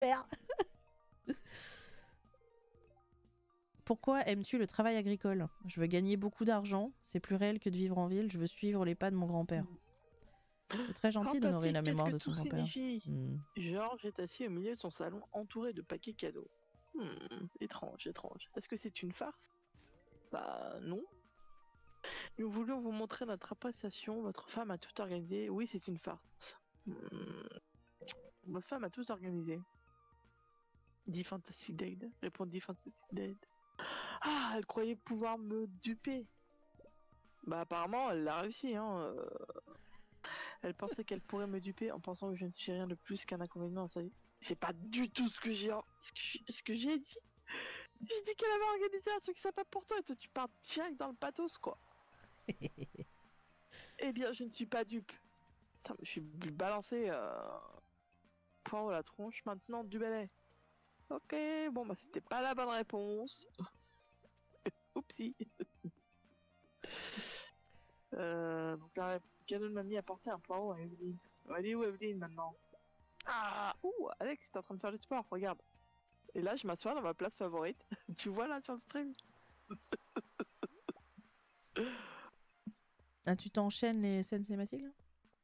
Super. Pourquoi aimes-tu le travail agricole? Je veux gagner beaucoup d'argent, c'est plus réel que de vivre en ville, je veux suivre les pas de mon grand-père. C'est très gentil d'honorer la mémoire de ton grand-père. Georges est assis au milieu de son salon entouré de paquets cadeaux. Étrange, étrange. Est-ce que c'est une farce? Bah non. Nous voulions vous montrer notre appréciation. Votre femme a tout organisé. Oui, c'est une farce. Votre femme a tout organisé. Dit Fantasy Dade. Répondit Fantasy Dade. Ah, elle croyait pouvoir me duper. Bah apparemment, elle l'a réussi, hein. Elle pensait qu'elle pourrait me duper en pensant que je ne suis rien de plus qu'un inconvénient à sa vie. C'est pas du tout ce que j'ai dit. J'ai dit qu'elle avait organisé un truc sympa pour toi et toi tu pars direct dans le pathos quoi. Eh bien je ne suis pas dupe. Putain, je suis balancé poireau la tronche maintenant du balai. Ok, bon bah c'était pas la bonne réponse. Oupsie. Donc la cadeau de mamie a porté un poireau à Evelyne. Elle est où Evelyne maintenant? Ah, ouh, Alex est en train de faire du sport, regarde. Et là, je m'assois dans ma place favorite. Tu vois là sur le stream. Ah, tu t'enchaînes les scènes cinématiques là?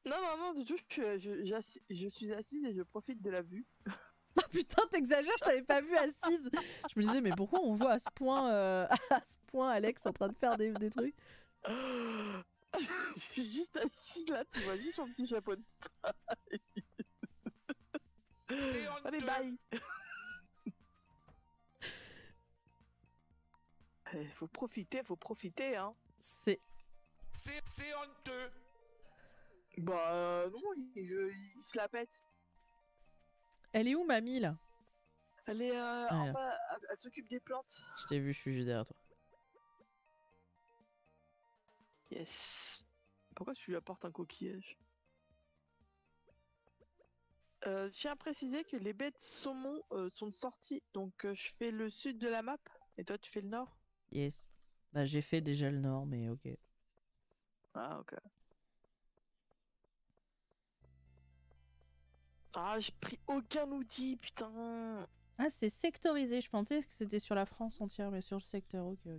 Non, du tout. Je suis assise et je profite de la vue. Oh putain, t'exagères, je t'avais pas vu assise. Je me disais, mais pourquoi on voit à ce point Alex en train de faire des trucs? Je suis juste assise là, tu vois juste mon petit chapeau de paille. Allez, bye. Faut profiter, hein. C'est honteux. Bah non, il se la pète. Elle est où, mamie, là? Elle est en bas, elle s'occupe des plantes. Je t'ai vu, je suis juste derrière toi. Yes. Pourquoi tu lui apportes un coquillage? Je tiens à préciser que les baies de saumon sont sorties, donc je fais le sud de la map, et toi tu fais le nord? Yes. Bah, j'ai fait déjà le nord, mais ok. Ah, ok. Ah, j'ai pris aucun outil, putain. Ah, c'est sectorisé. Je pensais que c'était sur la France entière, mais sur le secteur. Ok.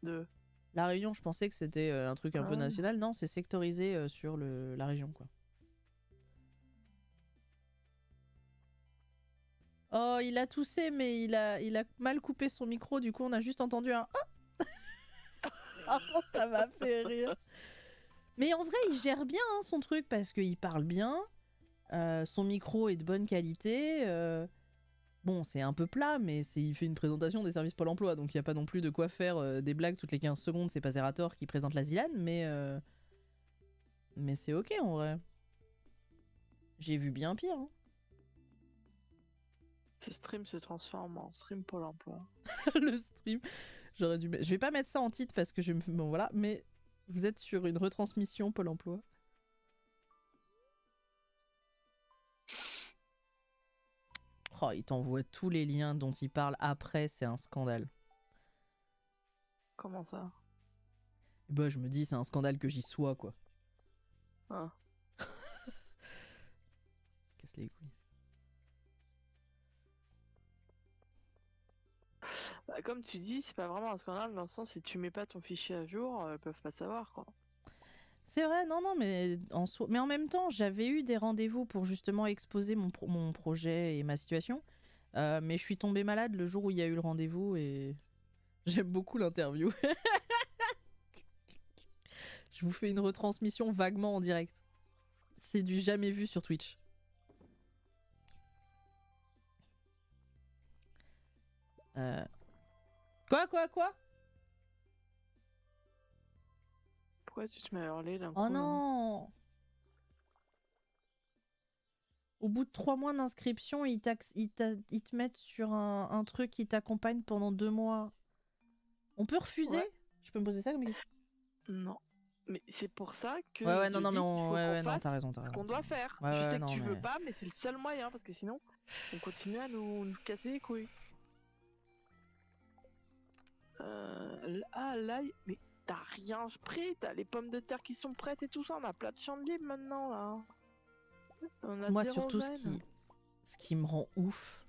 De... La Réunion, je pensais que c'était un truc un peu national. Non, c'est sectorisé sur la région, quoi. Oh, il a toussé, mais il a mal coupé son micro. Du coup, on a juste entendu un ah. Pardon, ça m'a fait rire. Mais en vrai, il gère bien hein, son truc parce qu'il parle bien. Son micro est de bonne qualité. Bon, c'est un peu plat, mais il fait une présentation des services Pôle emploi, donc il n'y a pas non plus de quoi faire des blagues toutes les 15 secondes. C'est pas Zerator qui présente la Zilan, mais c'est ok en vrai. J'ai vu bien pire. Hein. Ce stream se transforme en stream Pôle emploi. Le stream, j'aurais dû. Je vais pas mettre ça en titre parce que bon voilà, mais vous êtes sur une retransmission Pôle emploi. Oh, il t'envoie tous les liens dont il parle après, c'est un scandale. Comment ça? Bah, je me dis, c'est un scandale que j'y sois, quoi. Ah. Casse les couilles. Bah, comme tu dis, c'est pas vraiment un scandale dans le sens si tu mets pas ton fichier à jour, ils peuvent pas savoir, quoi. C'est vrai, non, mais en même temps, j'avais eu des rendez-vous pour justement exposer mon projet et ma situation. Mais je suis tombée malade le jour où il y a eu le rendez-vous et j'aime beaucoup l'interview. Je vous fais une retransmission vaguement en direct. C'est du jamais vu sur Twitch. Quoi Pourquoi tu te mets à hurler d'un coup? Oh non! Au bout de 3 mois d'inscription, ils te mettent sur un truc qui t'accompagne pendant 2 mois. On peut refuser? Ouais. Je peux me poser ça comme question? Non. Mais c'est pour ça que Ouais, non, mais non, t'as raison. Ce qu'on doit faire. Ouais, je sais non, que tu mais... veux pas, mais c'est le seul moyen parce que sinon, on continue à nous casser les couilles. Ah là, mais t'as rien pris, t'as les pommes de terre qui sont prêtes et tout ça, on a plein de champs de libre maintenant là. On a Moi, zéro surtout, veine. ce qui me rend ouf,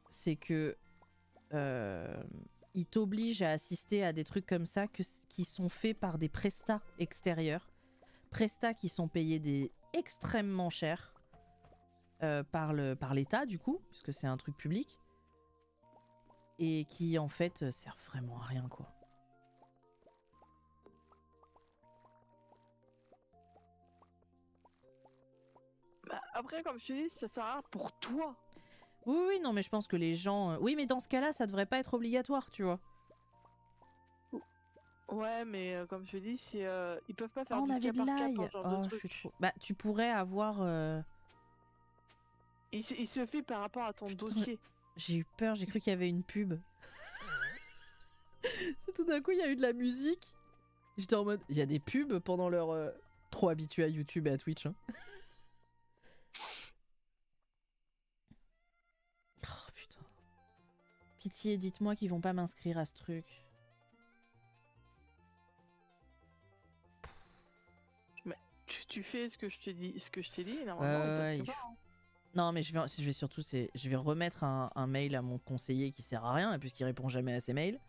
c'est que ils t'obligent à assister à des trucs comme ça qui sont faits par des prestats extérieurs. Prestats qui sont payés extrêmement cher par l'État, du coup, puisque c'est un truc public. Et qui, en fait, servent vraiment à rien, quoi. Bah, après, comme je te dis, ça sert à rien pour toi. Oui, oui, non, mais je pense que les gens... Oui, mais dans ce cas-là, ça devrait pas être obligatoire, tu vois. Ouais, mais comme je te dis, si, ils peuvent pas Oh, faire on du avait cas de par cas l'ail. pour ce genre Oh, de je truc. suis trop... Bah, tu pourrais avoir... Il se fait par rapport à ton Putain, dossier. J'ai eu peur, j'ai cru qu'il y avait une pub. C'est tout d'un coup, il y a eu de la musique. J'étais en mode... Il y a des pubs pendant leur... Trop habitué à YouTube et à Twitch, hein. Oh, putain. Pitié, dites-moi qu'ils vont pas m'inscrire à ce truc. Tu fais ce que je te dis, ce que je t'ai dit, et normalement, il passe pas. Non, mais je vais surtout, je vais remettre un mail à mon conseiller qui sert à rien, là, puisqu'il répond jamais à ses mails,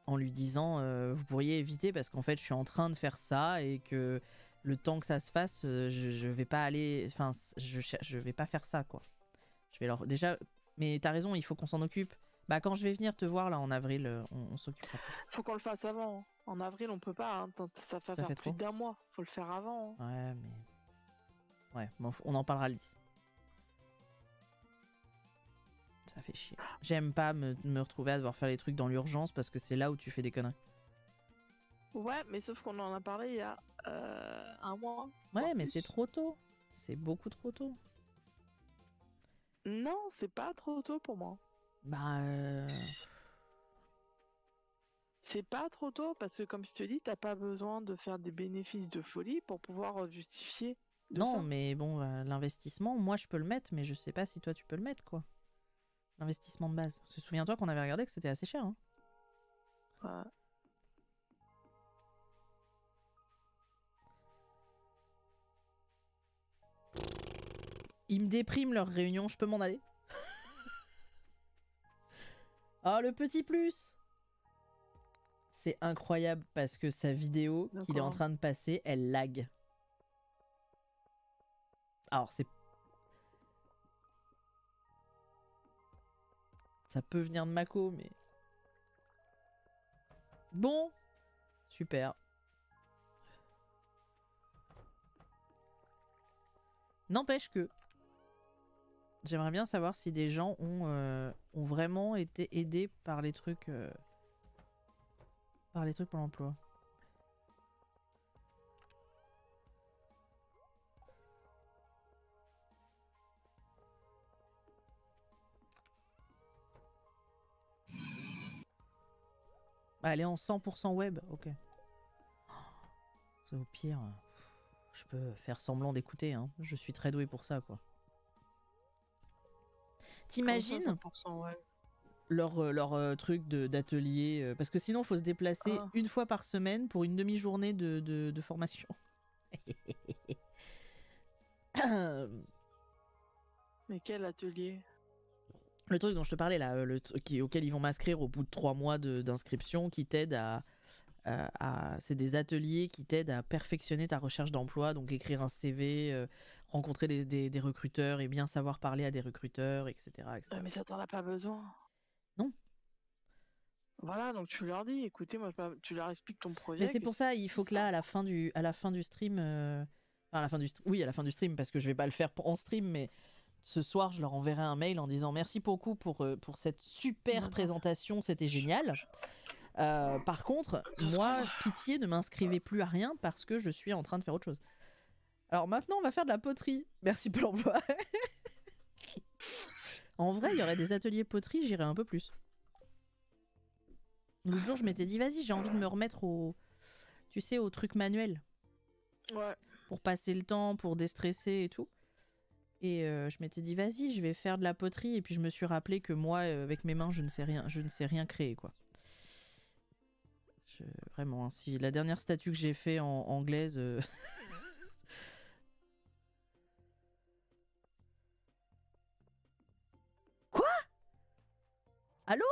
en lui disant vous pourriez éviter parce qu'en fait je suis en train de faire ça et que le temps que ça se fasse, je vais pas aller, enfin je vais pas faire ça, quoi. Je vais leur déjà, mais t'as raison, il faut qu'on s'en occupe. Bah quand je vais venir te voir là en avril, on s'occupera de ça. Faut qu'on le fasse avant. En avril, on peut pas. Hein. Ça va Ça faire fait plus trop. d'un mois. Faut le faire avant. Hein. Ouais, mais ouais, bon, on en parlera le 10. Ça fait chier. J'aime pas me retrouver à devoir faire les trucs dans l'urgence parce que c'est là où tu fais des conneries. Ouais, mais sauf qu'on en a parlé il y a un mois. Ouais, mais plus. c'est trop tôt. C'est beaucoup trop tôt. Non, c'est pas trop tôt pour moi. Bah. C'est pas trop tôt parce que, comme je te dis, t'as pas besoin de faire des bénéfices de folie pour pouvoir justifier de Non, ça. mais bon, l'investissement, moi je peux le mettre, mais je sais pas si toi tu peux le mettre, quoi. L'investissement de base. Parce que souviens-toi qu'on avait regardé que c'était assez cher, hein. Ouais. Ils me dépriment leur réunion, je peux m'en aller. Oh, le petit plus. C'est incroyable parce que sa vidéo qu'il est en train de passer, elle lag. Alors, ça peut venir de Mako, mais... Bon. Super. N'empêche que... J'aimerais bien savoir si des gens ont vraiment été aidés par les trucs... Par les trucs pour l'emploi. Bah, elle est en 100% web, ok. Au pire, je peux faire semblant d'écouter, hein. Je suis très doué pour ça, quoi. T'imagines leur truc d'atelier parce que sinon, faut se déplacer une fois par semaine pour une demi-journée de formation. Mais quel atelier? Le truc dont je te parlais là, auquel ils vont m'inscrire au bout de 3 mois d'inscription, qui t'aide c'est des ateliers qui t'aident à perfectionner ta recherche d'emploi, donc écrire un CV, rencontrer des recruteurs et bien savoir parler à des recruteurs, etc. etc. Mais ça t'en as pas besoin. Non. Voilà, donc tu leur dis, écoutez, moi, tu leur expliques ton projet. Mais c'est pour ça, il faut que là, à la fin du stream, à la fin du stream, parce que je vais pas le faire en stream, mais ce soir, je leur enverrai un mail en disant merci beaucoup pour cette super présentation, c'était génial. Par contre, moi, pitié, ne m'inscrivez plus à rien parce que je suis en train de faire autre chose. Alors maintenant, on va faire de la poterie. Merci Pôle emploi. En vrai, il y aurait des ateliers poterie, j'irais un peu plus. L'autre jour, je m'étais dit, vas-y, j'ai envie de me remettre au truc manuel. Ouais. Pour passer le temps, pour déstresser et tout. Et je m'étais dit, vas-y, je vais faire de la poterie. Et puis je me suis rappelé que moi, avec mes mains, je ne sais rien créer, quoi. Vraiment, hein, si la dernière statue que j'ai fait en anglaise... Allô?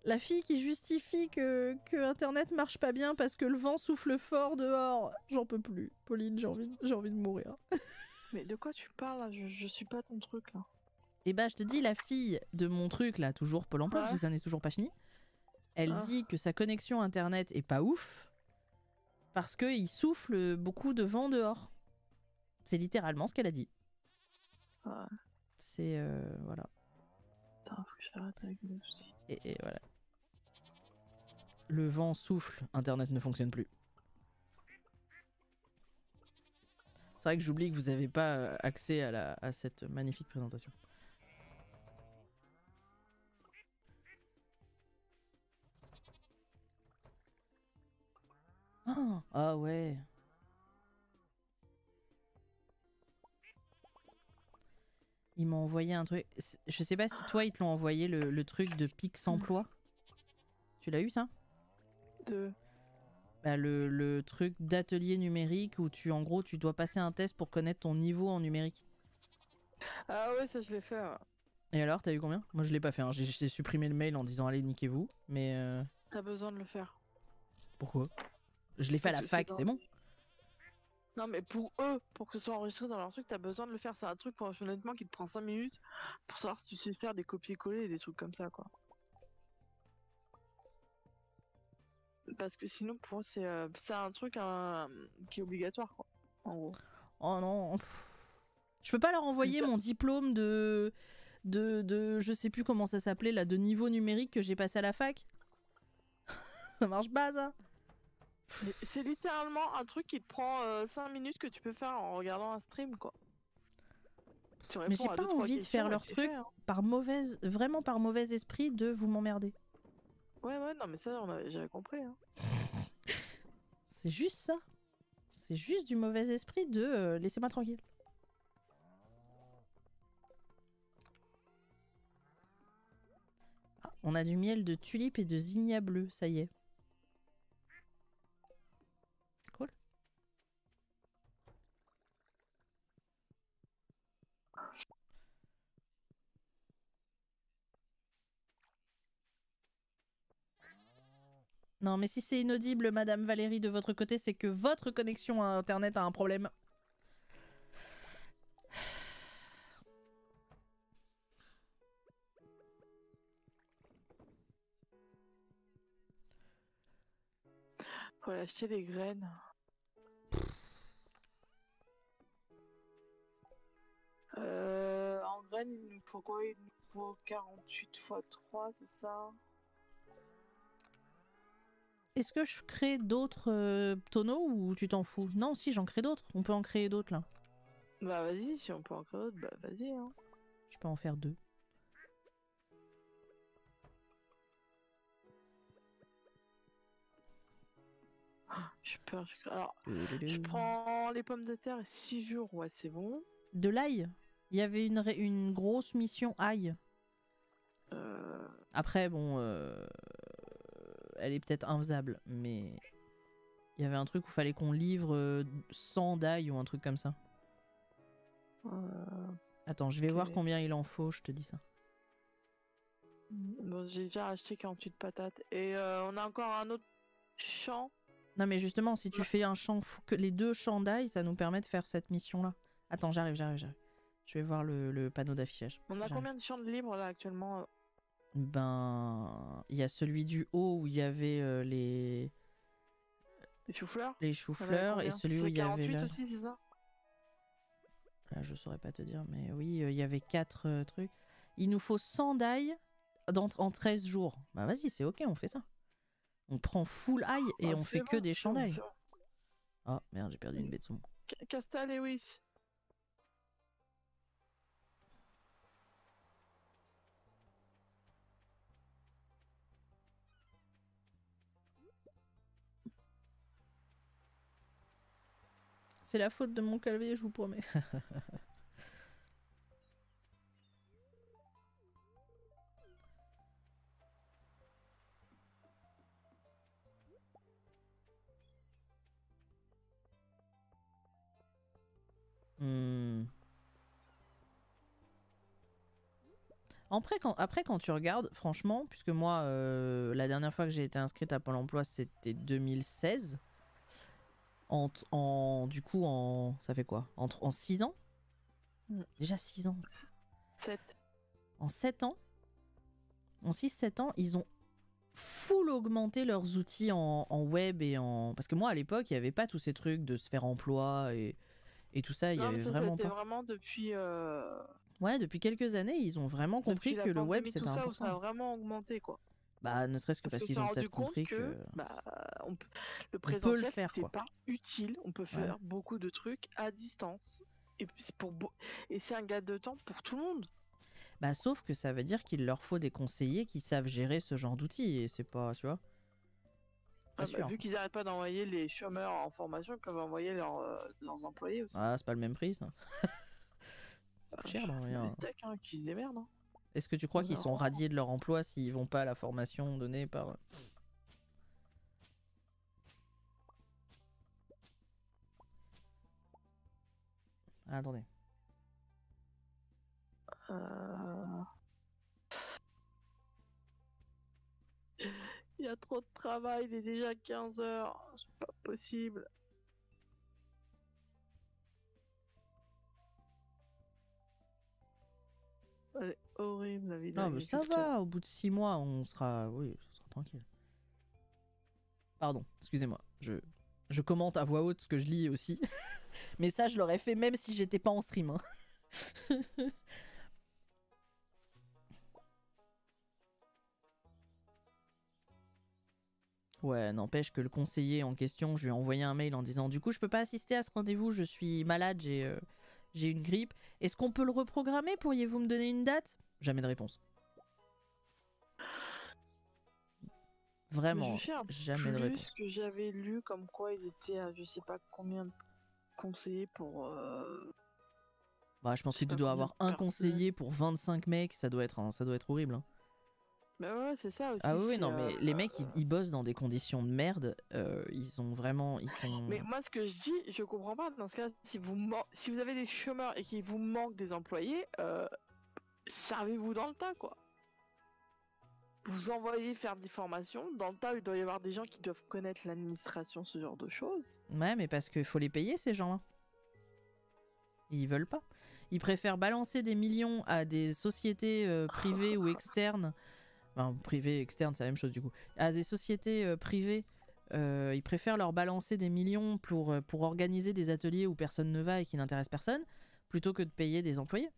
La fille qui justifie que Internet marche pas bien parce que le vent souffle fort dehors. J'en peux plus. Pauline, j'ai envie de mourir. Mais de quoi tu parles là? Je suis pas ton truc là. Et bah, je te dis, la fille de mon truc, là, toujours Pôle emploi, Ouais. parce que ça n'est toujours pas fini, elle Ah. dit que sa connexion Internet est pas ouf parce qu'il souffle beaucoup de vent dehors. C'est littéralement ce qu'elle a dit. Ouais. C'est. Voilà. Putain, faut que j'arrête avec mes soucis. Et voilà. Le vent souffle, Internet ne fonctionne plus. C'est vrai que j'oublie que vous n'avez pas accès à cette magnifique présentation. Ah ouais. Ils m'ont envoyé un truc. Je sais pas si toi ils te l'ont envoyé le truc de Pix Emploi. Tu l'as eu ça? Bah, le truc d'atelier numérique où en gros tu dois passer un test pour connaître ton niveau en numérique. Ah ouais, ça je l'ai fait. Ouais. Et alors, t'as eu combien? Moi je l'ai pas fait, hein. J'ai supprimé le mail en disant allez niquez-vous, mais T'as besoin de le faire. pourquoi? Je l'ai fait à la Parce que fac, c'est bon. Non mais pour eux, pour que ce soit enregistré dans leur truc, t'as besoin de le faire. C'est un truc honnêtement qui te prend 5 minutes pour savoir si tu sais faire des copier-coller et des trucs comme ça quoi. Parce que sinon pour eux c'est un truc qui est obligatoire quoi. En gros. Oh non. Je peux pas leur envoyer mon diplôme de je sais plus comment ça s'appelait là, de niveau numérique que j'ai passé à la fac. Ça marche pas ça. Mais c'est littéralement un truc qui te prend 5 minutes que tu peux faire en regardant un stream quoi. Tu Mais j'ai réponds à pas 2-3 envie de faire questions et leur c'est truc fait, hein. vraiment par mauvais esprit de vous m'emmerder. Ouais non mais ça j'avais compris hein. C'est juste ça. C'est juste du mauvais esprit de laissez-moi tranquille. Ah, on a du miel de tulipe et de zinnia bleu, ça y est. Cool. Non, mais si c'est inaudible, Madame Valérie, de votre côté, c'est que votre connexion à Internet a un problème. Faut aller acheter des graines. En graines, il nous faut quoi? Il nous faut 48 x 3, c'est ça? Est-ce que je crée d'autres tonneaux ou tu t'en fous? Non, si, j'en crée d'autres. On peut en créer d'autres là. Bah vas-y, si on peut en créer d'autres, bah vas-y hein. Je peux en faire 2. J'ai peur. Alors, je prends les pommes de terre et 6 jours, ouais c'est bon. De l'ail. Il y avait une grosse mission ail. Après, bon, elle est peut-être infaisable, mais il y avait un truc où il fallait qu'on livre 100 d'ail ou un truc comme ça. Attends, je vais voir combien il en faut, je te dis ça. Bon, j'ai déjà acheté 48 patates. Et on a encore un autre champ. Non, mais justement, si tu fais un champ, que les 2 champs d'ail, ça nous permet de faire cette mission-là. Attends, j'arrive. Je vais voir le panneau d'affichage. On a combien de champs de libre là actuellement? Ben, il y a celui du haut où il y avait les choux-fleurs? les choux-fleurs et celui où il y avait là. Aussi, c'est ça? Là, je saurais pas te dire, mais oui, il y avait 4 trucs. Il nous faut 100 d'ail en 13 jours. Bah vas-y, c'est ok, on fait ça. On prend full ail et on fait que des champs d'ail. Oh merde, j'ai perdu une baie de saumon. Casta Lewis. C'est la faute de mon clavier, je vous promets. Après, quand tu regardes, franchement, puisque moi, la dernière fois que j'ai été inscrite à Pôle emploi, c'était 2016. Du coup, ça fait quoi? En 6 ans? Déjà 6 ans. 7. En 7 ans, en 6-7 ans, ils ont full augmenté leurs outils en web et en... Parce que moi, à l'époque, il n'y avait pas tous ces trucs de se faire emploi et tout ça, il y Non, avait mais ça vraiment c'était pas. vraiment depuis, Ouais, depuis quelques années, ils ont vraiment compris depuis la que le web, pandémie, c'était tout ça, où ça a important. vraiment augmenté, quoi. Bah, ne serait-ce que Parce parce qu'on qu'ils s'est ont rendu peut-être compte compris que que on peut- le on peut le présentiel, faire, c'était quoi. pas utile. On peut Ouais. faire beaucoup de trucs à distance. Et, puis, et c'est un gain de temps pour tout le monde. Bah, sauf que ça veut dire qu'il leur faut des conseillers qui savent gérer ce genre d'outils, et c'est pas, tu vois, pas sûr. Vu qu'ils n'arrêtent pas d'envoyer les chômeurs en formation, ils peuvent envoyer leurs employés aussi. Ah, c'est pas le même prix, ça. Coûte cher d'envoyer Les un... steaks, hein, qui se démerdent. Hein. Est-ce que tu crois On qu'ils sont verra. radiés de leur emploi s'ils vont pas à la formation donnée par... Ah, attendez. Il y a trop de travail, il est déjà 15 heures. C'est pas possible. C'est horrible la vie Non, mais ça d'agriculteur. va, au bout de 6 mois, on sera... Oui, ça sera tranquille. Pardon, excusez-moi. Je commente à voix haute ce que je lis aussi. Mais ça, je l'aurais fait même si j'étais pas en stream. Hein. Ouais, n'empêche que le conseiller en question, je lui ai envoyé un mail en disant du coup, je peux pas assister à ce rendez-vous, je suis malade, j'ai une grippe. Est-ce qu'on peut le reprogrammer? Pourriez-vous me donner une date? Jamais de réponse. Vraiment, Mais je sais un jamais de plus réponse. que j'avais lu comme quoi ils étaient à je sais pas combien de conseillers pour. Bah, je pense Je que sais tu pas dois combien avoir de un personnes. conseiller pour 25 mecs, ça doit être horrible. Hein. Mais ouais, c'est ça aussi. Ah oui, c'est, non, mais les mecs, ils bossent dans des conditions de merde. Ils ont vraiment... Ils sont... Mais moi, ce que je dis, je comprends pas. Dans ce cas, si vous avez des chômeurs et qu'il vous manque des employés, servez-vous dans le tas, quoi. Vous envoyez faire des formations. Dans le tas, il doit y avoir des gens qui doivent connaître l'administration, ce genre de choses. Ouais, mais parce qu'il faut les payer, ces gens-là. Ils veulent pas. Ils préfèrent balancer des millions à des sociétés privées ou externes. Enfin, privées, externes, c'est la même chose du coup. À des sociétés privées, ils préfèrent leur balancer des millions pour organiser des ateliers où personne ne va et qui n'intéressent personne, plutôt que de payer des employés.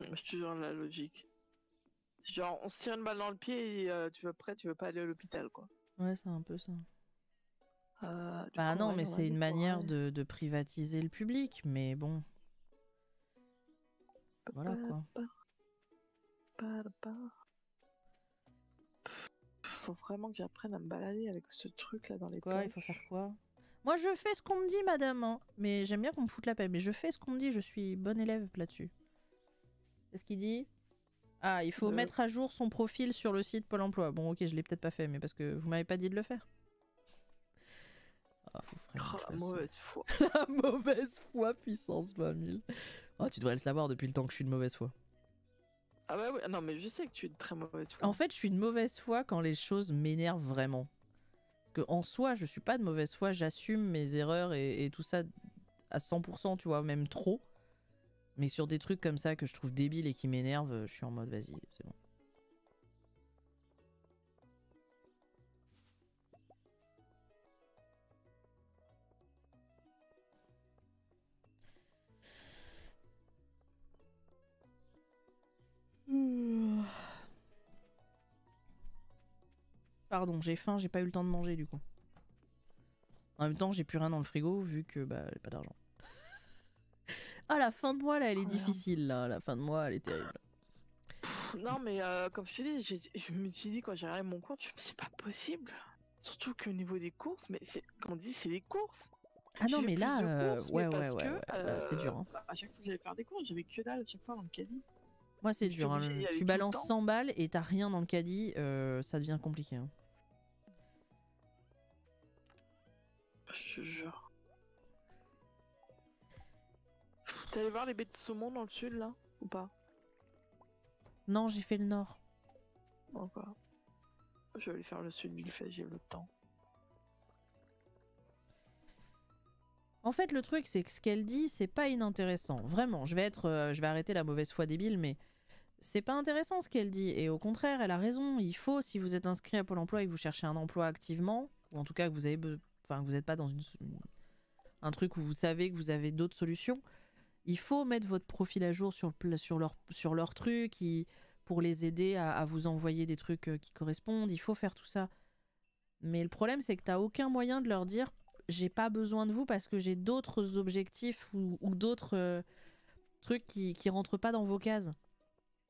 Je te jure la logique. Genre, on se tire une balle dans le pied et tu veux pas aller à l'hôpital, quoi. Ouais, c'est un peu ça. Du Bah coup, non, ouais, mais on va c'est une dire, manière ouais. de privatiser le public, mais bon. Voilà quoi. Faut vraiment que j'apprenne à me balader avec ce truc là dans les Quoi, il poches. faut faire quoi? Moi je fais ce qu'on me dit, madame, hein. Mais j'aime bien qu'on me foute la paix, mais je fais ce qu'on me dit, je suis bonne élève là-dessus. C'est ce qu'il dit? Ah, il faut mettre à jour son profil sur le site Pôle emploi. Bon, ok, je l'ai peut-être pas fait, mais parce que vous m'avez pas dit de le faire. Ah, faut vraiment que je La fasse ça. mauvaise foi. La mauvaise foi puissance 20 000. Oh, tu devrais le savoir depuis le temps que je suis de mauvaise foi. Ah bah oui, non mais je sais que tu es de très mauvaise foi. En fait, je suis de mauvaise foi quand les choses m'énervent vraiment. Parce qu'en soi, je suis pas de mauvaise foi, j'assume mes erreurs et tout ça à 100%, tu vois, même trop. Mais sur des trucs comme ça que je trouve débiles et qui m'énervent, je suis en mode vas-y, c'est bon. Pardon, j'ai faim, j'ai pas eu le temps de manger du coup. En même temps, j'ai plus rien dans le frigo vu que bah j'ai pas d'argent. Ah, la fin de mois là, elle est difficile là. La fin de mois, elle est terrible. Non mais comme je te dis, je me suis dit quand j'ai regardé mon compte, c'est pas possible. Surtout qu'au niveau des courses, mais c'est comme on dit, c'est les courses. Ah non, J'ai mais plus là, de courses, ouais, mais parce ouais, que, là, c'est dur. Hein. à chaque fois que j'allais faire des courses, j'avais que dalle à chaque fois dans le caddie. Moi, c'est Si t'es dur. obligé d'y aller Tu tout le balances temps. 100 balles et t'as rien dans le caddie, ça devient compliqué. Hein. Je te jure. T'es allé voir les baies de saumon dans le sud là ou pas? Non, j'ai fait le nord. Encore. Je vais aller faire le sud vite fait, j'ai le temps. En fait, le truc, c'est que ce qu'elle dit, c'est pas inintéressant. Vraiment, je vais arrêter la mauvaise foi débile, mais c'est pas intéressant ce qu'elle dit. Et au contraire, elle a raison. Il faut, si vous êtes inscrit à Pôle emploi et que vous cherchez un emploi activement, ou en tout cas que vous avez, enfin, que vous n'êtes pas dans un truc où vous savez que vous avez d'autres solutions, il faut mettre votre profil à jour sur leur truc, pour les aider à vous envoyer des trucs qui correspondent. Il faut faire tout ça. Mais le problème, c'est que t'as aucun moyen de leur dire j'ai pas besoin de vous parce que j'ai d'autres objectifs ou d'autres trucs qui rentrent pas dans vos cases.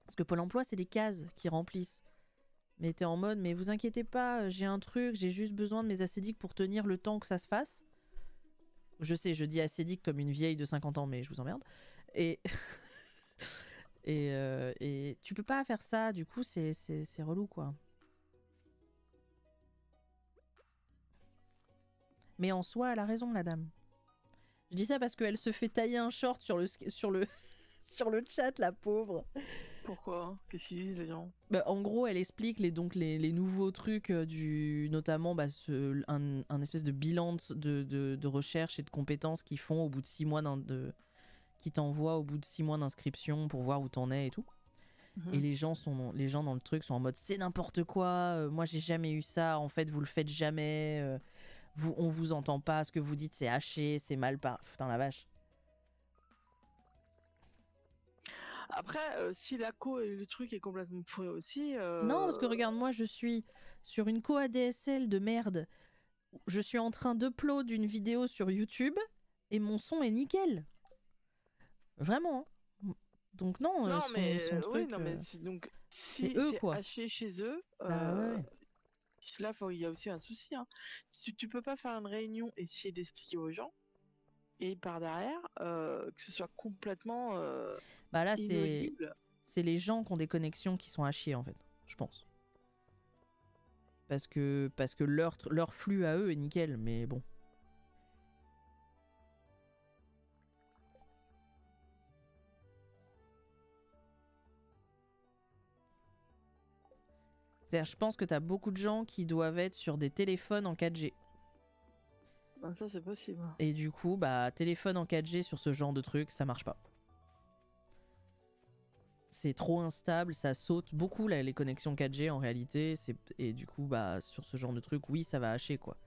Parce que Pôle emploi, c'est des cases qui remplissent. Mais t'es en mode, mais vous inquiétez pas, j'ai un truc, j'ai juste besoin de mes acédiques pour tenir le temps que ça se fasse. Je sais, je dis acédique comme une vieille de 50 ans, mais je vous emmerde. Et, et tu peux pas faire ça, du coup, c'est relou, quoi. Mais en soi, elle a raison, la dame. Je dis ça parce qu'elle se fait tailler un short sur le sur le chat, la pauvre. Pourquoi? Qu'est-ce qu'ils disent les gens? Bah, en gros, elle explique les nouveaux trucs notamment un espèce de bilan de recherche et de compétences qu'ils font au bout de 6 mois qui t'envoient au bout de 6 mois d'inscription pour voir où t'en es et tout. Et les gens dans le truc sont en mode c'est n'importe quoi, moi j'ai jamais eu ça, en fait vous le faites jamais, on vous entend pas, ce que vous dites c'est haché, c'est mal par... Putain la vache. Après, si la co et le truc est complètement pourri aussi. Non, parce que regarde, moi je suis sur une co ADSL de merde. Je suis en train d'upload une vidéo sur YouTube et mon son est nickel. Vraiment. Hein. Donc non, Non, mais son truc, oui, non, mais donc c'est si eux c'est quoi. haché chez eux, Bah ouais. là, il y a aussi un souci. Hein. Si tu peux pas faire une réunion et essayer d'expliquer aux gens, et par derrière, que ce soit complètement Bah là inaudible. c'est les gens qui ont des connexions qui sont à chier en fait, je pense. Parce que leur flux à eux est nickel, mais bon. C'est-à-dire, je pense que t'as beaucoup de gens qui doivent être sur des téléphones en 4G. Ça, c'est possible. Et du coup, bah, téléphone en 4G sur ce genre de truc, ça marche pas. C'est trop instable, ça saute beaucoup là, les connexions 4G en réalité. Et du coup, bah, sur ce genre de truc, oui, ça va hacher quoi.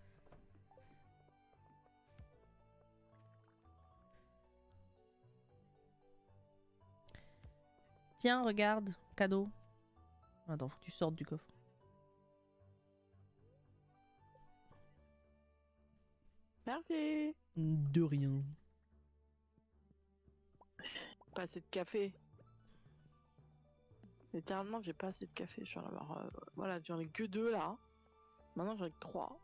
Tiens, regarde, cadeau. Attends, faut que tu sortes du coffre. Merci. De rien. Pas assez de café. Littéralement, j'ai pas assez de café. Je vais en avoir. Voilà, j'en ai que 2 là. Maintenant, j'en ai que 3.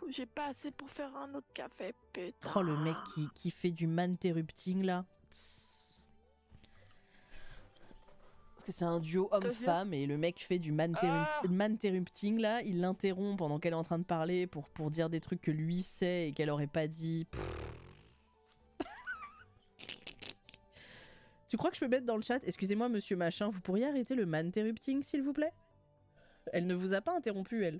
J'ai pas assez pour faire un autre café, putain. Oh, le mec qui fait du manterrupting là. Tss. Parce que c'est un duo homme-femme et le mec fait du manterrupting là. Il l'interrompt pendant qu'elle est en train de parler pour dire des trucs que lui sait et qu'elle aurait pas dit. Tu crois que je peux mettre dans le chat, excusez-moi monsieur machin, vous pourriez arrêter le manterrupting s'il vous plaît? Elle ne vous a pas interrompu elle.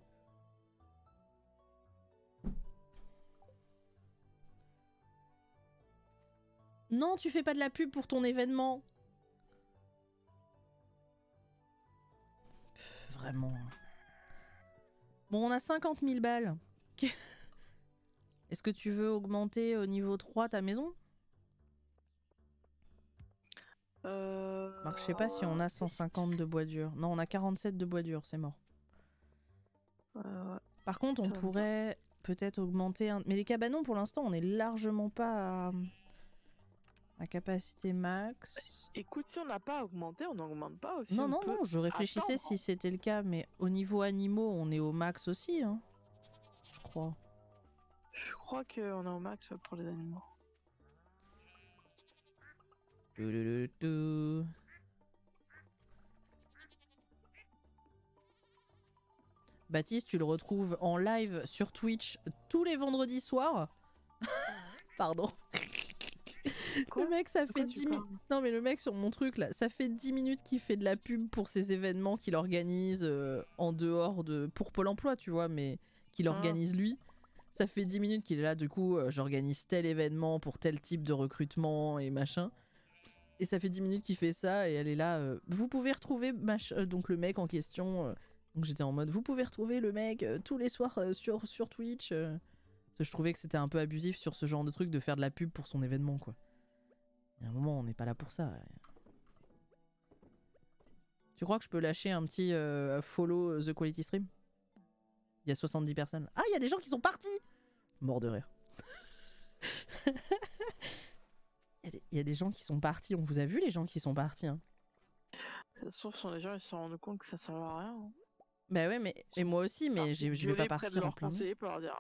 Non, tu fais pas de la pub pour ton événement. Vraiment. Bon, on a 50 000 balles. Est-ce que tu veux augmenter au niveau 3 ta maison? Marc, je sais pas si on a 150 de bois dur. Non, on a 47 de bois dur, c'est mort. Par contre, on pourrait peut-être augmenter... Mais les cabanons, pour l'instant, on est largement pas à capacité max. Écoute, si on n'a pas augmenté, on n'augmente pas aussi. Non, je réfléchissais si c'était le cas, mais au niveau animaux, on est au max aussi, hein. Je crois. Je crois qu'on est au max pour les animaux. Toulouloutou. Baptiste, tu le retrouves en live sur Twitch tous les vendredis soirs. Pardon. Quoi Le mec, ça De quoi fait tu 10 minutes. parles Non, mais le mec sur mon truc là, ça fait 10 minutes qu'il fait de la pub pour ses événements qu'il organise en dehors de. Pour Pôle emploi, tu vois, mais qu'il Ah. organise lui. Ça fait 10 minutes qu'il est là, du coup, j'organise tel événement pour tel type de recrutement et machin. Et ça fait 10 minutes qu'il fait ça et elle est là. Vous pouvez retrouver donc le mec en question. Donc j'étais en mode, vous pouvez retrouver le mec tous les soirs sur Twitch. Parce que je trouvais que c'était un peu abusif sur ce genre de truc de faire de la pub pour son événement, quoi. Il y a un moment, on n'est pas là pour ça. Tu crois que je peux lâcher un petit follow The Quality Stream? Il y a 70 personnes. Ah, il y a des gens qui sont partis! Mort de rire. Il y a des gens qui sont partis. On vous a vu les gens qui sont partis, hein? Sauf si les gens ils se sont rendus compte que ça servait à rien. Hein. Bah ouais, mais et moi aussi, mais je vais pas Près de partir en leur plein milieu. conseiller pour leur dire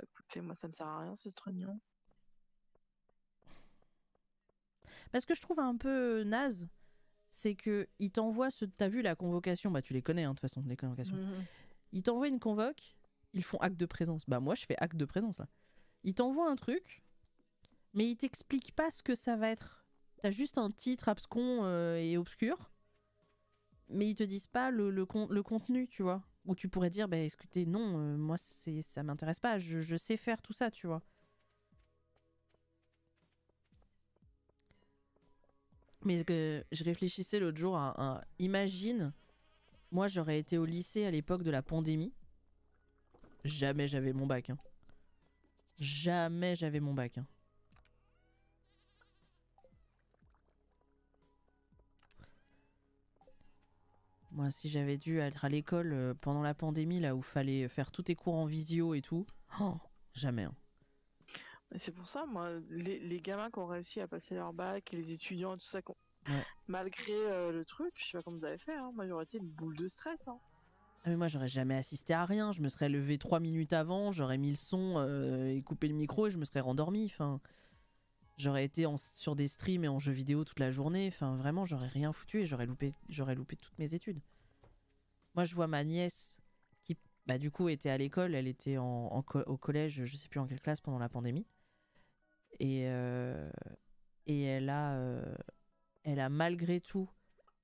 écoutez, moi ça me sert à rien ce réunion. Parce que je trouve un peu naze, c'est que il t'envoie ce. T'as vu la convocation? Bah tu les connais, hein, de toute façon, les convocations. Ils t'envoient une convoque, ils font acte de présence. Bah moi je fais acte de présence là. Ils t'envoient un truc, mais ils t'expliquent pas ce que ça va être. T'as juste un titre abscon et obscur, mais ils te disent pas le contenu, tu vois. Où tu pourrais dire, bah écoutez, non, moi ça m'intéresse pas, je sais faire tout ça, tu vois. Mais que je réfléchissais l'autre jour à imagine, moi j'aurais été au lycée à l'époque de la pandémie. Jamais j'avais mon bac. Hein. Jamais j'avais mon bac. Hein. Moi, si j'avais dû être à l'école pendant la pandémie, là où fallait faire tous tes cours en visio et tout, oh, jamais. Hein. Et c'est pour ça, moi, les gamins qui ont réussi à passer leur bac, et les étudiants et tout ça, Ouais. malgré le truc, je sais pas comment vous avez fait, hein, moi j'aurais été une boule de stress. Hein. Ah, mais moi, j'aurais jamais assisté à rien. Je me serais levé 3 minutes avant, j'aurais mis le son et coupé le micro et je me serais rendormi. Enfin, j'aurais été sur des streams et en jeux vidéo toute la journée. Enfin, vraiment, j'aurais rien foutu et j'aurais loupé toutes mes études. Moi, je vois ma nièce qui, bah, du coup, était à l'école. Elle était au collège, je sais plus en quelle classe pendant la pandémie. Et elle a malgré tout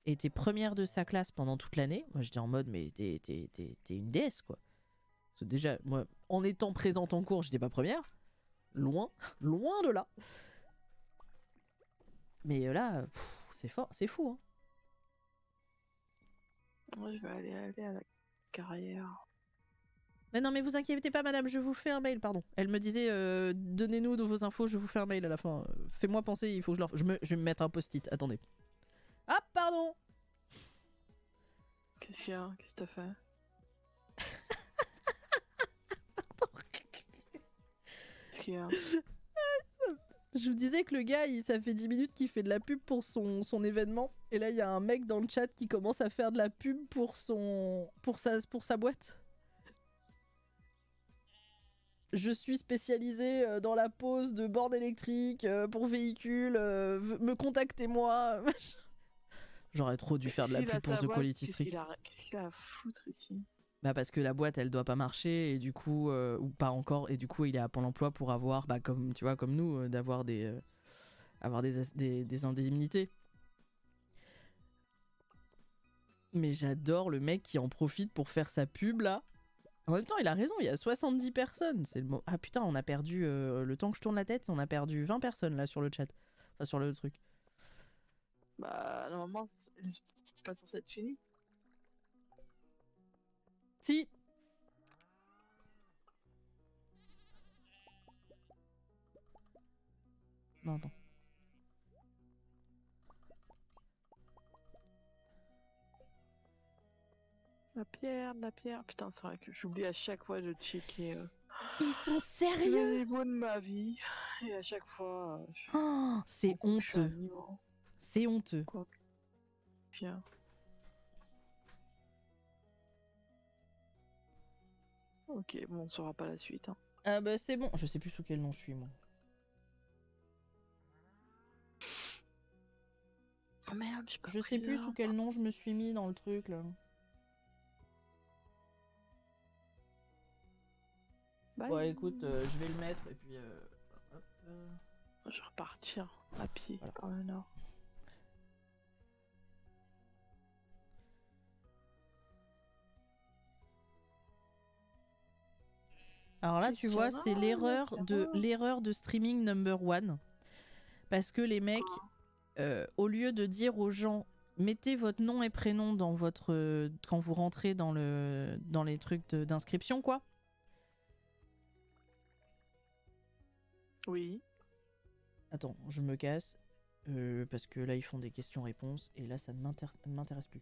été première de sa classe pendant toute l'année. Moi, j'étais en mode, mais t'es une déesse, quoi. Parce que déjà, moi, en étant présente en cours, j'étais pas première. Loin, loin de là. Mais là, c'est fort, c'est fou, hein. Moi, je vais aller à la carrière. Mais non, mais vous inquiétez pas, madame, je vous fais un mail, pardon. Elle me disait, donnez-nous de vos infos, je vous fais un mail à la fin. Fais-moi penser, il faut que je vais me mettre un post-it, attendez. Ah, pardon. Qu'est-ce qu'il y a? Qu'est-ce que t'as fait? Qu'est-ce qu'il y a? Je vous disais que le gars, ça fait 10 minutes qu'il fait de la pub pour son événement. Et là, il y a un mec dans le chat qui commence à faire de la pub pour sa boîte. Je suis spécialisé dans la pose de bornes électriques pour véhicules. Me contactez-moi. J'aurais trop dû faire de la pub pour The Quality Streak. Qu'est-ce qu'il a à foutre ici? Bah parce que la boîte elle doit pas marcher et du coup ou pas encore et du coup il est à Pôle emploi pour avoir bah comme tu vois comme nous d'avoir des indemnités. Mais j'adore le mec qui en profite pour faire sa pub là. En même temps il a raison, il y a 70 personnes, c'est le ah putain, on a perdu le temps que je tourne la tête, on a perdu 20 personnes là sur le chat. Enfin sur le truc. Bah normalement c'est pas censé être fini. Si. Non, attends. La pierre. Putain, c'est vrai que j'oublie à chaque fois de checker Ils sont le sérieux? niveau de ma vie. Et à chaque fois, Oh, c'est je suis à un honteux. niveau. C'est honteux. Quoi? Tiens. Ok, bon, on saura pas la suite. Hein. Ah bah c'est bon. Je sais plus sous quel nom je suis moi. Oh merde, j'ai pas Je pris sais plus l'heure. sous quel nom je me suis mis dans le truc là. Bye. Bon écoute, je vais le mettre et puis... hop, Je vais repartir à pied Voilà. par le nord. Alors là, tu vois, c'est l'erreur de streaming number one. Parce que les mecs, au lieu de dire aux gens, mettez votre nom et prénom dans votre quand vous rentrez dans les trucs d'inscription, quoi. Oui. Attends, je me casse. Parce que là, ils font des questions-réponses. Et là, ça ne m'intéresse plus.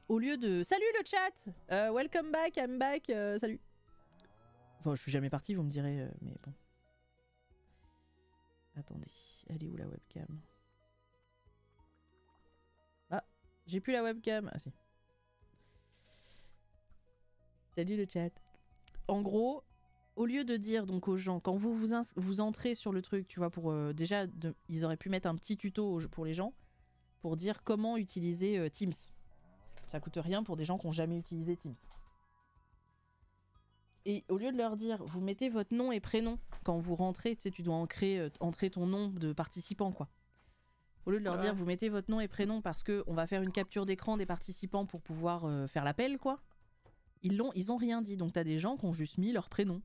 Au lieu de... Salut le chat, welcome back, I'm back, salut. Enfin, je suis jamais parti, vous me direz, mais bon. Attendez, elle est où la webcam? Ah, j'ai plus la webcam. Ah si. Salut le chat. En gros, au lieu de dire donc aux gens, quand vous entrez sur le truc, tu vois, pour ils auraient pu mettre un petit tuto pour les gens, pour dire comment utiliser Teams. Ça coûte rien pour des gens qui n'ont jamais utilisé Teams. Et au lieu de leur dire, vous mettez votre nom et prénom quand vous rentrez, tu sais, tu dois entrer ton nom de participant, quoi. Au lieu de leur dire, vous mettez votre nom et prénom parce qu'on va faire une capture d'écran des participants pour pouvoir faire l'appel, quoi. Ils ont rien dit. Donc t'as des gens qui ont juste mis leur prénom.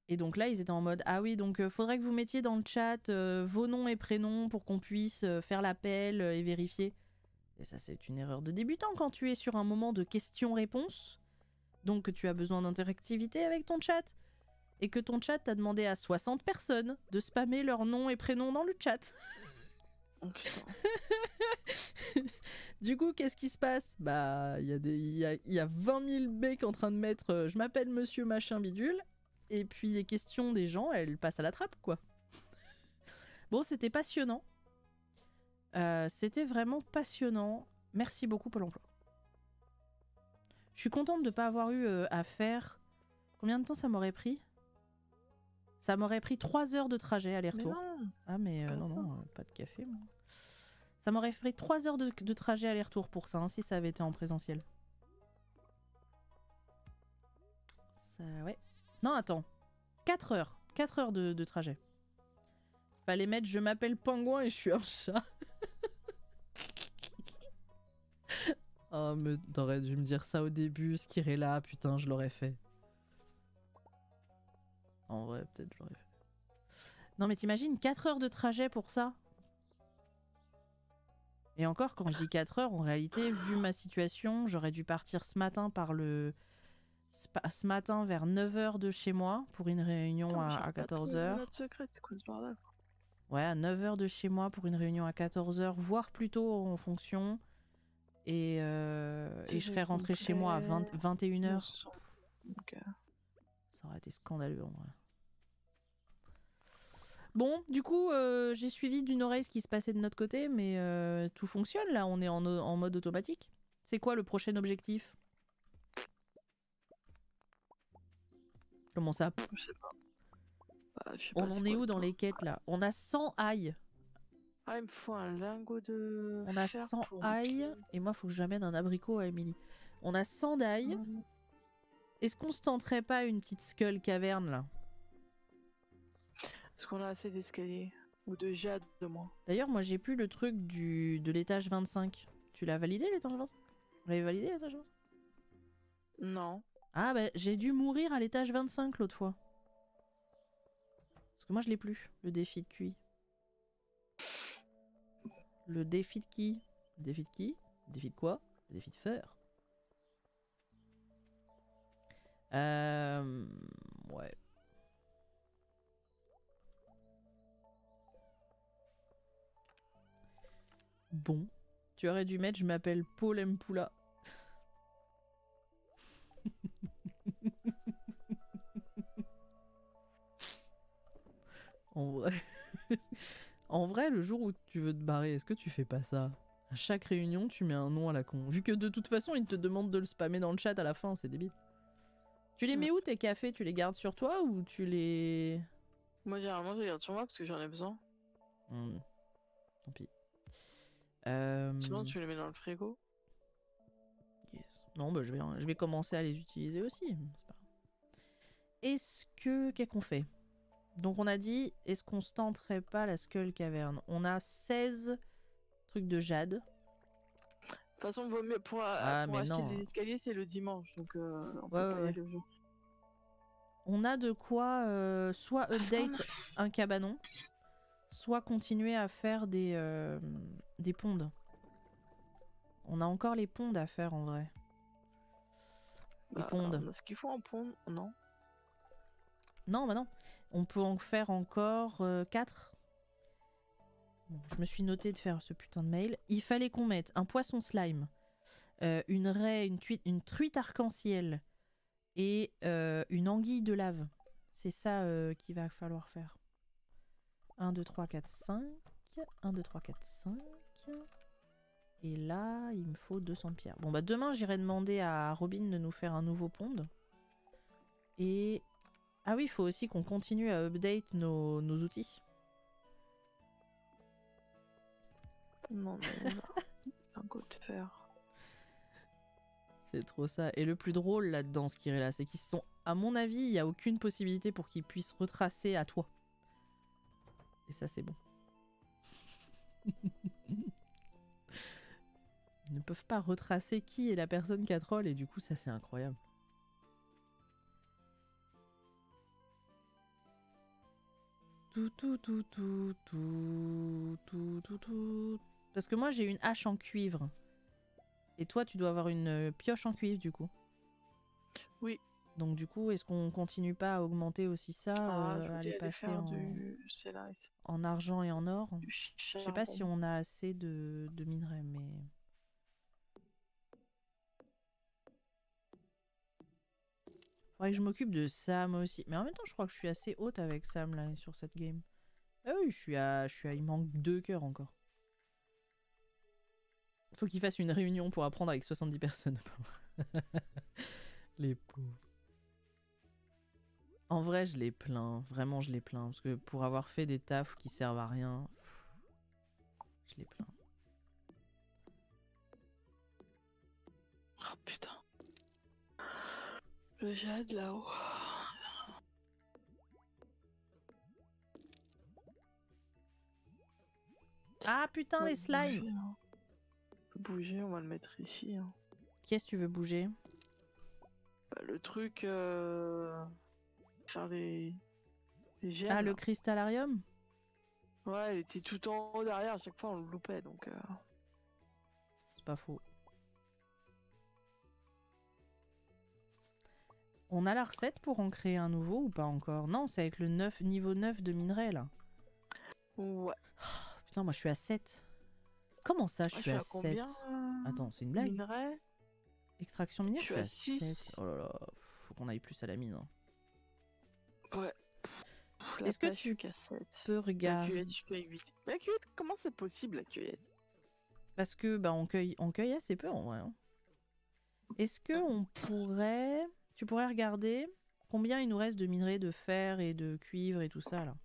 Et donc là, ils étaient en mode, ah oui, donc faudrait que vous mettiez dans le chat vos noms et prénoms pour qu'on puisse faire l'appel et vérifier. Et ça, c'est une erreur de débutant quand tu es sur un moment de questions-réponses. Donc que tu as besoin d'interactivité avec ton chat. Et que ton chat t'a demandé à 60 personnes de spammer leur nom et prénom dans le chat. Oh, putain. Du coup, qu'est-ce qui se passe? Bah, il y a 20 000 becs en train de mettre je m'appelle monsieur machin bidule. Et puis les questions des gens, elles passent à la trappe, quoi. Bon, c'était passionnant. C'était vraiment passionnant. Merci beaucoup Pôle emploi. Je suis contente de ne pas avoir eu à faire... Combien de temps ça m'aurait pris? Ça m'aurait pris 3 heures de trajet aller-retour. Ah mais non, pas de café. Moi. Ça m'aurait pris 3 heures de trajet aller-retour pour ça, hein, si ça avait été en présentiel. Ça, ouais. Non, attends. 4 heures. 4 heures de trajet. Fallait mettre je m'appelle Pingouin et je suis un chat. Oh, mais t'aurais dû me dire ça au début, ce qui irait là, putain, je l'aurais fait. En vrai, peut-être je l'aurais fait. Non, mais t'imagines, 4 heures de trajet pour ça? Et encore, quand je dis 4 heures, en réalité, vu ma situation, j'aurais dû partir ce matin ce matin vers 9 heures de chez moi pour une réunion à 14 heures. C'est quoi ce bordel? Ouais, à 9 heures de chez moi pour une réunion à 14 heures, voire plus tôt en fonction. Et je serais rentrée chez moi à 21 heures. Okay. Ça aurait été scandaleux en vrai. Bon, du coup, j'ai suivi d'une oreille ce qui se passait de notre côté, mais tout fonctionne là, on est en mode automatique. C'est quoi le prochain objectif? Comment ça? Je sais pas. Bah, je sais On pas, en est où dans les quêtes là? On a 100 ail. Ah, il me faut un lingot de. On a 100 ail. Et moi, faut que j'amène un abricot à Émilie. On a 100 d'ail. Est-ce qu'on se tenterait pas une petite skull caverne là? Est-ce qu'on a assez d'escaliers? Ou de jade de moins? D'ailleurs, moi j'ai plus le truc de l'étage 25. Tu l'as validé l'étage 25? Vous l'avez validé l'étage 25? Non. Ah bah j'ai dû mourir à l'étage 25 l'autre fois. Parce que moi je l'ai plus, le défi de QI. Le défi de qui? Le défi de qui? Le défi de quoi? Le défi de fer. Ouais. Bon. Tu aurais dû mettre je m'appelle Paul Mpoula. En vrai... En vrai, le jour où tu veux te barrer, est-ce que tu fais pas ça? À chaque réunion, tu mets un nom à la con. Vu que de toute façon, ils te demandent de le spammer dans le chat à la fin, c'est débile. Tu les mets où tes cafés? Tu les gardes sur toi ou tu les... Moi, généralement, je les garde sur moi parce que j'en ai besoin. Tant pis. Sinon, tu les mets dans le frigo. Yes. Non, bah, je vais commencer à les utiliser aussi. C'est pas grave. Qu'est-ce qu'on fait? Donc on a dit, est-ce qu'on se tenterait pas la Skull Cavern? On a 16 trucs de jade. De toute façon, vaut mieux pour mais acheter non. des escaliers, c'est le dimanche, donc on peut Ouais, pas y ouais. aller le jour. On a de quoi soit update un cabanon, soit continuer à faire des pondes. On a encore les pondes à faire en vrai. Les pondes. On a ce qu'il faut en pondre, non? Non, bah non. On peut en faire encore 4. Bon, je me suis noté de faire ce putain de mail. Il fallait qu'on mette un poisson slime, une raie, une truite arc-en-ciel et une anguille de lave. C'est ça qu'il va falloir faire. 1, 2, 3, 4, 5. 1, 2, 3, 4, 5. Et là, il me faut 200 pierres. Bon, bah demain, j'irai demander à Robin de nous faire un nouveau pond. Et... Ah oui, il faut aussi qu'on continue à update nos outils. Non, mais un coup de fer. C'est trop ça. Et le plus drôle là-dedans, ce qui est là, c'est qu'ils sont... À mon avis, il n'y a aucune possibilité pour qu'ils puissent retracer à toi. Et ça, c'est bon. Ils ne peuvent pas retracer qui est la personne qui a troll, et du coup, ça, c'est incroyable. Tout. Parce que moi, j'ai une hache en cuivre. Et toi, tu dois avoir une pioche en cuivre, du coup. Oui. Donc, du coup, est-ce qu'on continue pas à augmenter aussi ça, à les passer en argent et en or? Je sais pas si on a assez de minerais, mais... Faudrait que je m'occupe de Sam aussi. Mais en même temps, je crois que je suis assez haute avec Sam, là, sur cette game. Ah oui, je suis à... Il manque 2 cœurs encore. Faut qu'il fasse une réunion pour apprendre avec 70 personnes. Les pauvres. En vrai, je les plains. Vraiment, je les plains. Parce que pour avoir fait des tafs qui servent à rien, je les plains. Oh putain. Le jade là-haut. Ah putain, les slimes! Bouger, on va le mettre ici. Hein. Qu'est-ce que tu veux bouger? Bah, le truc... Faire des gemmes. Ah, le cristallarium? Ouais, il était tout en haut derrière, à chaque fois on le loupait, donc... C'est pas faux. On a la recette pour en créer un nouveau ou pas encore? Non, c'est avec le niveau 9 de minerai, là. Ouais. Oh, putain, moi je suis à 7. Comment ça, je suis à 7? Combien, Attends, c'est une blague? Minerai. Extraction minière, je suis à 6. 7. Oh là là, faut qu'on aille plus à la mine. Hein. Ouais. Est-ce que tu peux regarder... La cueillette, je cueille 8. La cueillette, comment c'est possible, la cueillette? Parce que, bah, on cueille assez peu, en vrai. Hein. Est-ce que on pourrait... Tu pourrais regarder combien il nous reste de minerais, de fer et de cuivre et tout ça, là.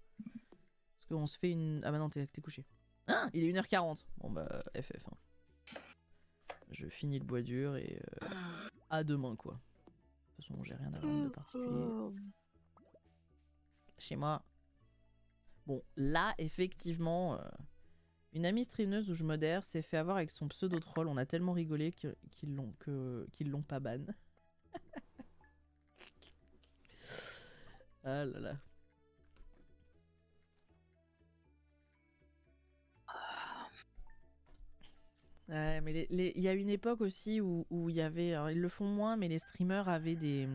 Parce qu'on se fait une... Ah bah non, t'es couché. Ah, il est 1h40. Bon bah, FF. Hein. Je finis le bois dur et... à demain, quoi. De toute façon, j'ai rien à vendre de particulier. Chez moi. Bon, là, effectivement... Une amie streameuse où je modère s'est fait avoir avec son pseudo-troll. On a tellement rigolé qu'ils l'ont pas ban. Ah là là. Ouais, mais il y a une époque aussi où il y avait... Alors, ils le font moins, mais les streamers avaient des...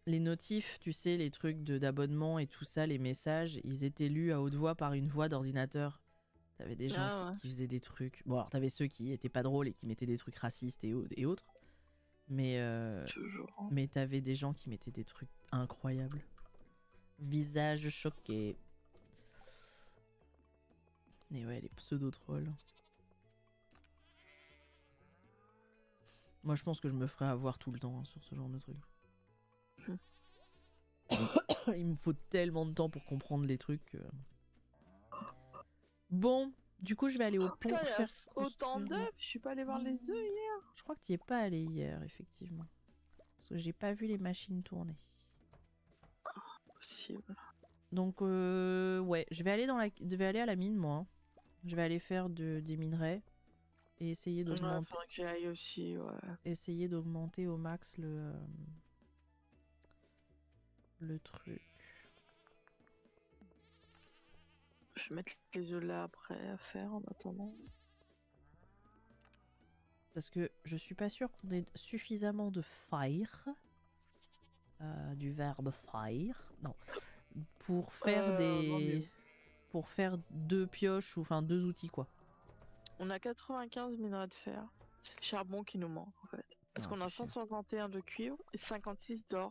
Les notifs, tu sais, les trucs d'abonnement et tout ça, les messages, ils étaient lus à haute voix par une voix d'ordinateur. T'avais des gens qui faisaient des trucs... Bon, alors t'avais ceux qui étaient pas drôles et qui mettaient des trucs racistes et autres. Mais t'avais des gens qui mettaient des trucs incroyables. Visage choqué. Et ouais, les pseudo-trolls. Moi, je pense que je me ferais avoir tout le temps hein, sur ce genre de truc. Il me faut tellement de temps pour comprendre les trucs. Bon, Du coup, je vais aller au pont Putain, il y a faire autant construire- d'œufs, je suis pas allée voir les œufs hier. Je crois que tu y es pas allé hier, effectivement. Parce que j'ai pas vu les machines tourner. Possible. Donc, ouais, je vais aller à la mine, moi. Hein. Je vais aller faire des minerais et essayer Ouais, d'augmenter, faudrait que j'y aille aussi, ouais. au max le truc. Je vais mettre les œufs là après à faire en attendant. Parce que je suis pas sûre qu'on ait suffisamment de fire, du verbe fire, non, pour faire non, mais- pour faire 2 pioches ou enfin 2 outils quoi. On a 95 minerais de fer. C'est le charbon qui nous manque en fait. Parce Ah, qu'on a fait chier. 161 de cuivre et 56 d'or.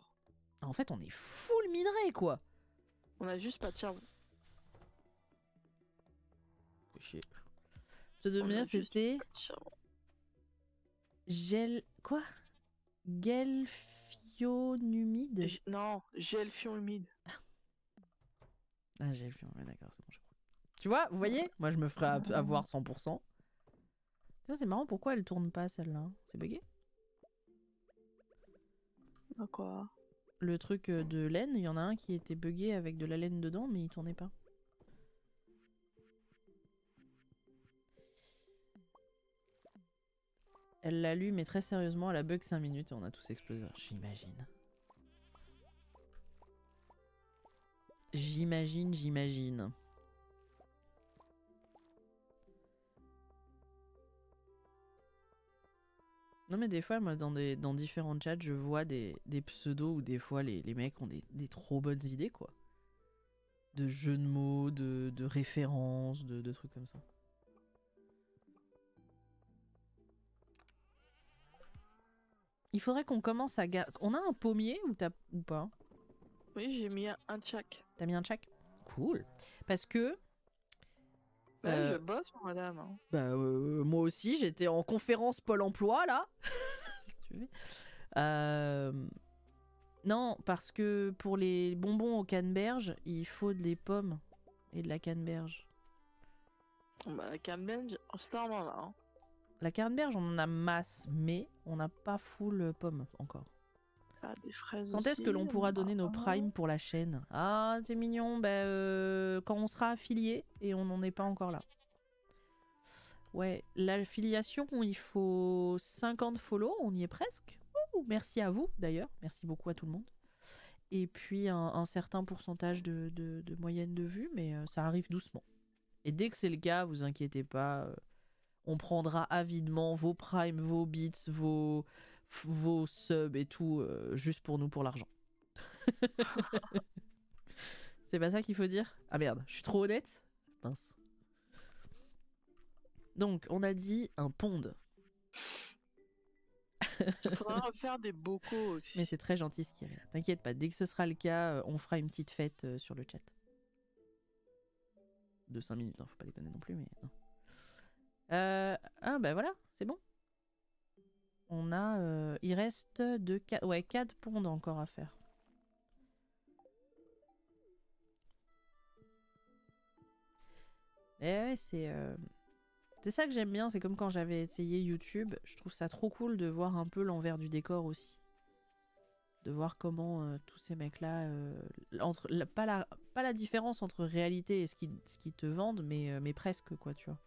En fait, on est full minerai quoi. On a juste pas de charbon. Fait chier. Ce de On a bien juste c'était pas de charbon. quoi? Gelfionumide. Non, gelfion humide. Ah, gelfion, ouais, d'accord, c'est bon, je crois. Tu vois, vous voyez? Moi, je me ferais avoir 100%. Tiens, c'est marrant, pourquoi elle tourne pas celle-là? C'est bugué? Quoi? Le truc de laine, il y en a un qui était bugué avec de la laine dedans, mais il tournait pas. Elle l'a lu, mais très sérieusement, elle a bug 5 minutes et on a tous explosé. J'imagine. J'imagine. Non mais des fois, moi, dans différents chats, je vois des pseudos où des fois les mecs ont des trop bonnes idées, quoi. De jeux de mots, de références, de trucs comme ça. Il faudrait qu'on commence à... On a un pommier ou pas? Oui, j'ai mis un de chaque. T'as mis un chac? Cool. Parce que... Ouais, je bosse, madame. Hein. Bah, moi aussi, j'étais en conférence Pôle emploi, là. Non, parce que pour les bonbons au canneberge, il faut des pommes et de la canneberge. Bah, la canneberge, ça on en a. Hein. La canneberge, on en a masse, mais on n'a pas full pommes encore. Ah, des fraises Quand est-ce que l'on pourra donner nos primes pour la chaîne? Ah, c'est mignon. Bah, quand on sera affilié et on n'en est pas encore là. Ouais, l'affiliation, il faut 50 follow, on y est presque. Ouh, merci à vous d'ailleurs, merci beaucoup à tout le monde. Et puis un certain pourcentage de moyenne de vue, mais ça arrive doucement. Et dès que c'est le cas, vous inquiétez pas, on prendra avidement vos primes, vos bits, vos subs et tout, juste pour nous, pour l'argent. C'est pas ça qu'il faut dire? Ah merde, je suis trop honnête? Mince. Donc, on a dit un pond. Il faudra refaire des bocaux aussi. Mais c'est très gentil ce qu'il y a là. T'inquiète pas, dès que ce sera le cas, on fera une petite fête sur le chat. De 5 minutes, hein, faut pas déconner non plus, mais non. Ah bah voilà, c'est bon. On a... il reste 4 ponds encore à faire. Et ouais, c'est ça que j'aime bien, c'est comme quand j'avais essayé YouTube, je trouve ça trop cool de voir un peu l'envers du décor aussi. De voir comment tous ces mecs-là... pas la différence entre réalité et ce qu'ils te vendent, mais presque, quoi, tu vois.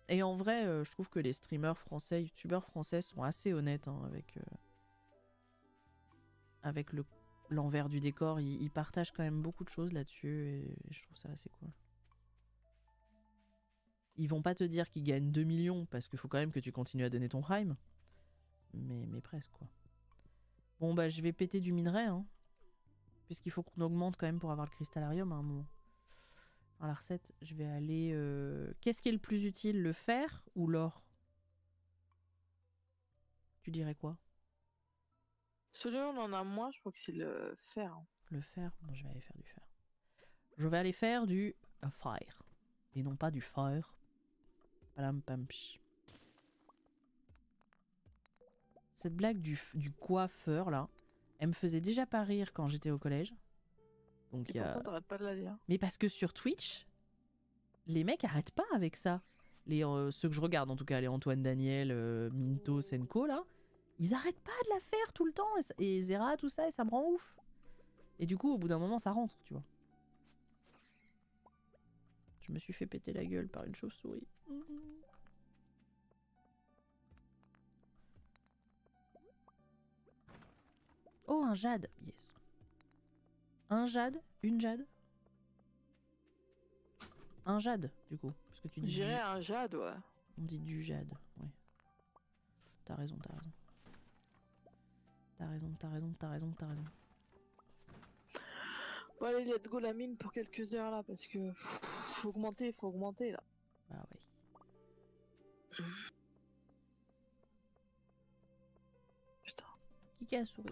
Et en vrai, je trouve que les streamers français, youtubeurs français sont assez honnêtes hein, avec l'envers du décor. Ils partagent quand même beaucoup de choses là-dessus et je trouve ça assez cool. Ils vont pas te dire qu'ils gagnent 2 millions parce qu'il faut quand même que tu continues à donner ton prime. Mais presque quoi. Bon bah je vais péter du minerai hein. Puisqu'il faut qu'on augmente quand même pour avoir le cristallarium à un moment. Dans la recette, je vais aller... Qu'est-ce qui est le plus utile, le fer ou l'or? Tu dirais quoi? Celui où on en a moins, je crois que c'est le fer. Hein. Le fer? Bon, je vais aller faire du fer. Je vais aller faire du fire. Et non pas du fire. Palampamch. Cette blague du coiffeur, là, elle me faisait déjà pas rire quand j'étais au collège. Donc, Et pourtant, t'arrêtes pas de la dire. Mais parce que sur Twitch, les mecs arrêtent pas avec ça. Ceux que je regarde en tout cas, les Antoine Daniel, Minto, Senko là, ils arrêtent pas de la faire tout le temps. Et Zera, tout ça, et ça me rend ouf. Et du coup, au bout d'un moment, ça rentre, tu vois. Je me suis fait péter la gueule par une chauve-souris. Oh, un jade. Yes. Un jade. Une jade. Un jade, du coup. Parce que tu dis J'irais un jade, ouais. On dit du jade, ouais. T'as raison, t'as raison. T'as raison, t'as raison, t'as raison, t'as raison. Bon allez, let's go la mine pour quelques heures là, parce que faut augmenter là. Bah ouais. Putain. Qui a souri?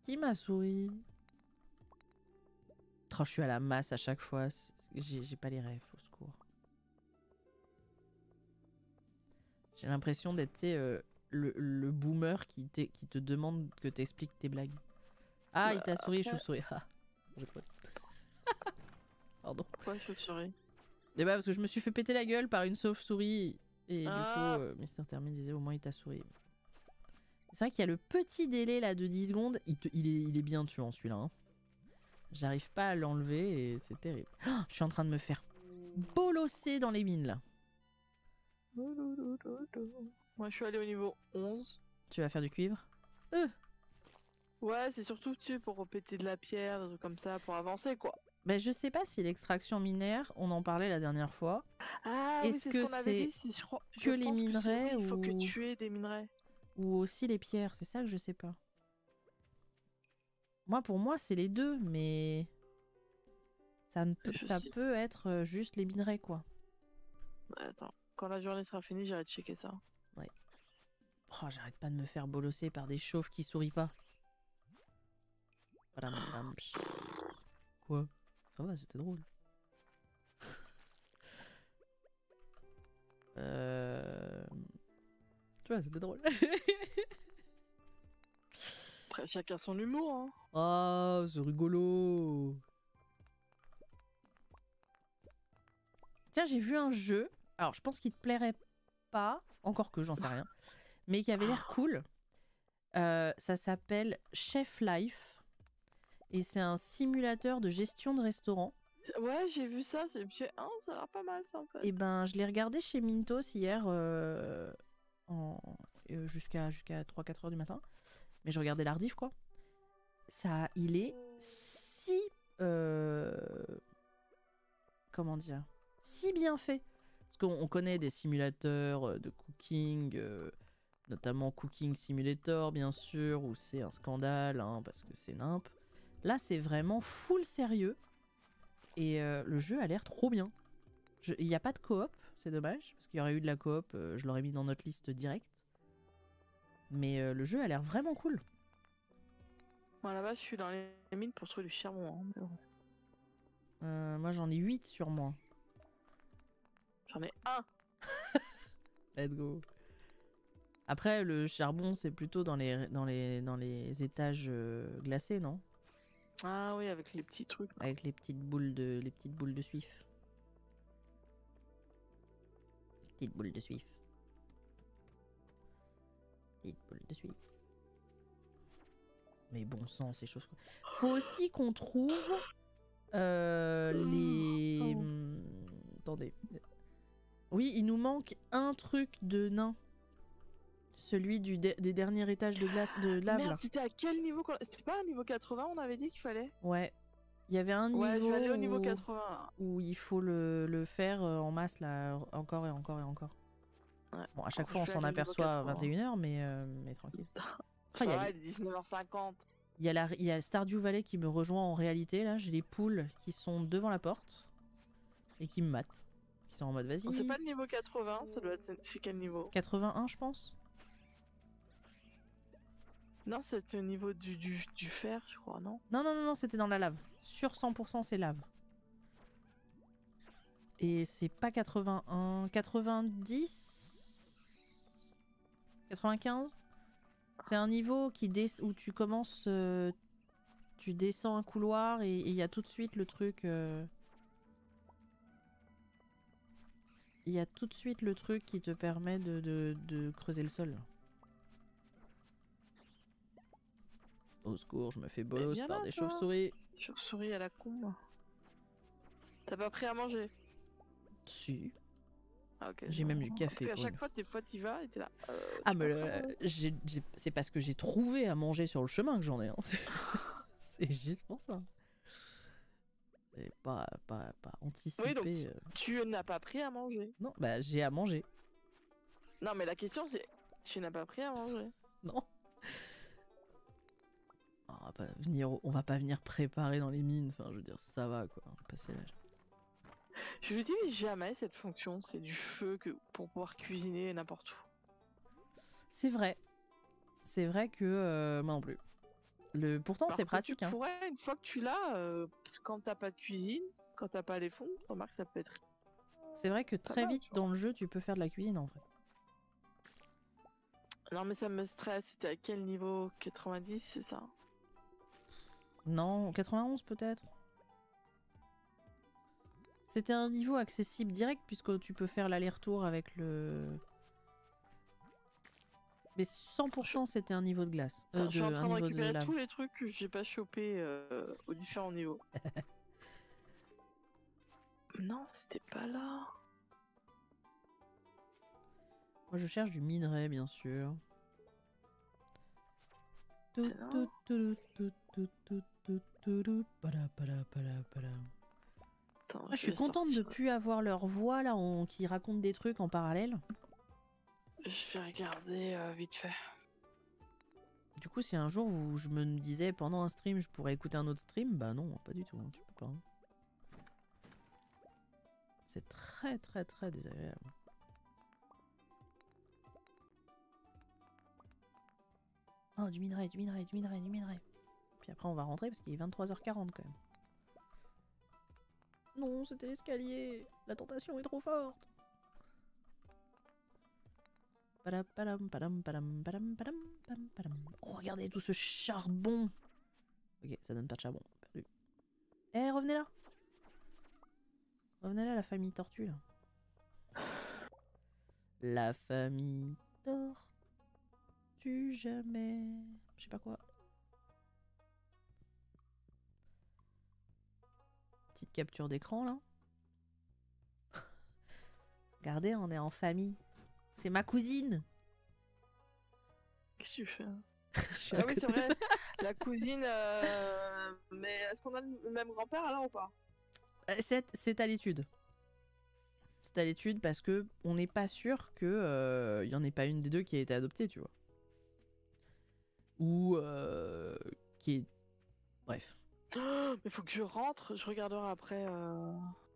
Qui m'a souri? Oh, je suis à la masse à chaque fois. J'ai pas les rêves, au secours. J'ai l'impression d'être, tu sais, le boomer qui te demande que t'expliques tes blagues. Ah, il t'a souri, chauve-souris. Ah, pardon. Pourquoi chauve-souris? Et bah parce que je me suis fait péter la gueule par une chauve-souris. Et du coup, Mr. Termin disait au moins il t'a souri. C'est vrai qu'il y a le petit délai là de 10 secondes. Il est bien tuant celui-là. Hein. J'arrive pas à l'enlever et c'est terrible. Oh, je suis en train de me faire bolosser dans les mines là. Moi je suis allé au niveau 11. Tu vas faire du cuivre? Ouais, c'est surtout pour repéter de la pierre, des trucs comme ça, pour avancer quoi. Ben, je sais pas si l'extraction minière, on en parlait la dernière fois. Ah, Est-ce oui, que ce qu'on avait dit, que les minerais il faut ou... que tu aies des minerais. Ou aussi les pierres, c'est ça que je sais pas. Moi, pour moi, c'est les deux, mais ça peut être juste les minerais, quoi. Ouais, attends, quand la journée sera finie, j'irai checker ça. Ouais. Oh, j'arrête pas de me faire bolosser par des chauves qui sourient pas. Quoi? Ça va, c'était drôle. Tu vois, c'était drôle. Après, chacun son humour, hein. Oh, c'est rigolo. Tiens, j'ai vu un jeu. Alors, je pense qu'il te plairait pas, encore que j'en sais rien, mais qui avait l'air cool. Ça s'appelle Chef Life. Et c'est un simulateur de gestion de restaurant. Ouais, j'ai vu ça. Ça a l'air pas mal, ça, en fait. Et ben, je l'ai regardé chez Mintos hier jusqu'à 3-4 heures du matin. Mais je regardais l'Ardif, quoi. Ça, il est si... comment dire? Si bien fait. Parce qu'on connaît des simulateurs de cooking, notamment Cooking Simulator, bien sûr, où c'est un scandale, hein, parce que c'est nimp. Là, c'est vraiment full sérieux. Et le jeu a l'air trop bien. Il n'y a pas de coop, c'est dommage. Parce qu'il y aurait eu de la coop, je l'aurais mis dans notre liste directe. Mais le jeu a l'air vraiment cool. Moi, là-bas, je suis dans les mines pour trouver du charbon. Hein, mais bon. Moi, j'en ai 8 sur moi. J'en ai un. Let's go. Après, le charbon, c'est plutôt dans les étages glacés, non? Ah oui, avec les petits trucs. Avec les petites boules de suif. Petites boules de suif. Petites boules de suif. Mais bon sang, ces choses. Faut aussi qu'on trouve les... Attendez. Oui, il nous manque un truc de nain. Celui des derniers étages de glace de lave. Merde, là. c'était à quel niveau? C'était pas un niveau 80, on avait dit qu'il fallait? Ouais. Il y avait un niveau. Ouais, je vais aller au niveau 80 là. Où il faut le faire en masse là, encore et encore et encore. Ouais. Bon, à chaque Alors, fois on je vais s'en aller au niveau aperçoit à 80. 21h, mais tranquille. Ça va, il est 19h50. Il y a Stardew Valley qui me rejoint en réalité là. J'ai les poules qui sont devant la porte et qui me matent. Qui sont en mode vas-y. C'est pas le niveau 80, ça doit être. C'est quel niveau? 81, je pense. Non, c'est au niveau du fer, je crois, non? Non, c'était dans la lave. Sur 100%, c'est lave. Et c'est pas 81, 90, 95. C'est un niveau où tu commences Tu descends un couloir et il y a tout de suite le truc... Il y a tout de suite le truc qui te permet de creuser le sol. Au secours, je me fais bolos viens par là, des toi. chauves-souris. Chauve-souris à la con. T'as pas pris à manger? Si, Ah, ok. j'ai même du café. Parce qu'à pour chaque une fois, des fois, t'y vas et t'es là. Ah, tu mais m'as pris à manger c'est parce que j'ai trouvé à manger sur le chemin que j'en ai. Hein. C'est juste pour ça. Et pas anticipé. Oui, donc tu n'as pas pris à manger. Non, bah j'ai à manger. Non, mais la question c'est, tu n'as pas pris à manger. Non. On va pas venir préparer dans les mines. Enfin, je veux dire, ça va quoi. On va passer l'âge. Je n'utilise jamais cette fonction, c'est du feu pour pouvoir cuisiner n'importe où. C'est vrai. C'est vrai que moi non plus. Pourtant, Alors c'est que pratique. Tu Hein. pourrais, une fois que tu l'as, parce que quand t'as pas de cuisine, quand t'as pas les fonds, remarque ça peut être. C'est vrai que très va, vite tu vois. dans le jeu, tu peux faire de la cuisine en vrai. Non, mais ça me stresse. C'était à quel niveau? 90, c'est ça? Non, 91 peut-être. C'était un niveau accessible direct puisque tu peux faire l'aller-retour avec le... Mais 100% c'était un niveau de glace. Je suis en train un de niveau de récupérer lave. tous les trucs que j'ai pas chopé aux différents niveaux. Non, c'était pas là. Moi je cherche du minerai bien sûr. C'est là. Attends, Moi, je suis contente de plus avoir leur voix là qui raconte des trucs en parallèle. Je vais regarder vite fait. Du coup, si un jour je me disais pendant un stream je pourrais écouter un autre stream, bah non, pas du tout, hein, tu peux pas. Hein. C'est très très très désagréable. Oh, du minerai, du minerai, du minerai, du minerai. Puis après, on va rentrer parce qu'il est 23h40 quand même. Non, c'était l'escalier. La tentation est trop forte. Oh, regardez tout ce charbon. Ok, ça donne pas de charbon. Perdu. Eh, revenez là. Revenez là, la famille tortue là. La famille tortue jamais. Je sais pas quoi. Petite capture d'écran là. Regardez, on est en famille. C'est ma cousine. Qu'est-ce que tu fais? Je suis Ah à oui, côté c'est vrai. de- La cousine. Mais est-ce qu'on a le même grand-père alors ou pas? C'est à l'étude. C'est à l'étude parce que on n'est pas sûr que y en ait pas une des deux qui a été adoptée, tu vois. Ou qui est... Bref. Oh, mais faut que je rentre, je regarderai après.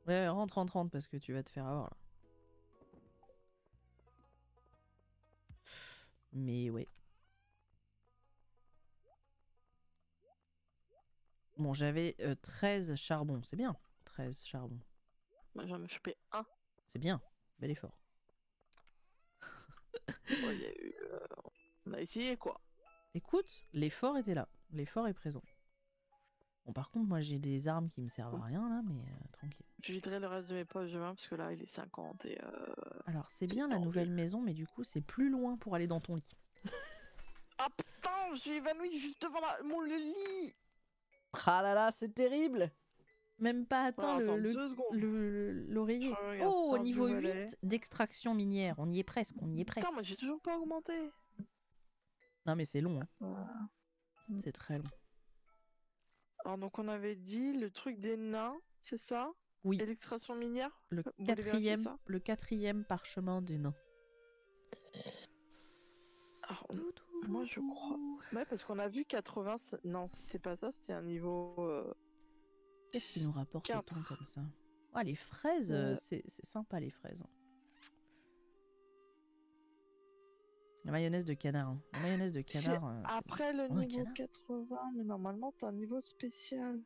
Ouais, rentre, parce que tu vas te faire avoir là. Mais ouais. Bon, j'avais 13 charbons, c'est bien. 13 charbons. Moi, j'en ai chopé un. C'est bien. Bel effort. Bon, il y a eu, on a essayé quoi. Écoute, l'effort était là. L'effort est présent. Bon, par contre, moi j'ai des armes qui me servent à rien là, mais tranquille. Je viderai le reste de mes poches demain parce que là il est 50 et Alors, c'est bien la tendu. nouvelle maison, mais du coup, c'est plus loin pour aller dans ton lit. Ah putain, je suis évanoui juste devant mon lit. Ah là là, c'est terrible. Même pas atteint Attends, 2 secondes. l'oreiller. Je regarde Oh, au ça, niveau du 8 volet. d'extraction minière. On y est presque, on y est presque. Putain, moi j'ai toujours pas augmenté. Non, mais c'est long, hein. Voilà. C'est très long. Alors donc on avait dit le truc des nains, c'est ça? Oui, Et l'extraction minière? le Vous voulez vérifier ça? quatrième parchemin des nains. Alors, moi je crois. Ouais, parce qu'on a vu 80. Non, c'est pas ça, c'était un niveau. Qu'est-ce qui nous rapporte 4. autant comme ça? Ah, les fraises, c'est sympa les fraises. La mayonnaise de canard. Hein. La mayonnaise de canard. Après le Oh, un niveau canard. 80, mais normalement t'as un niveau spécial.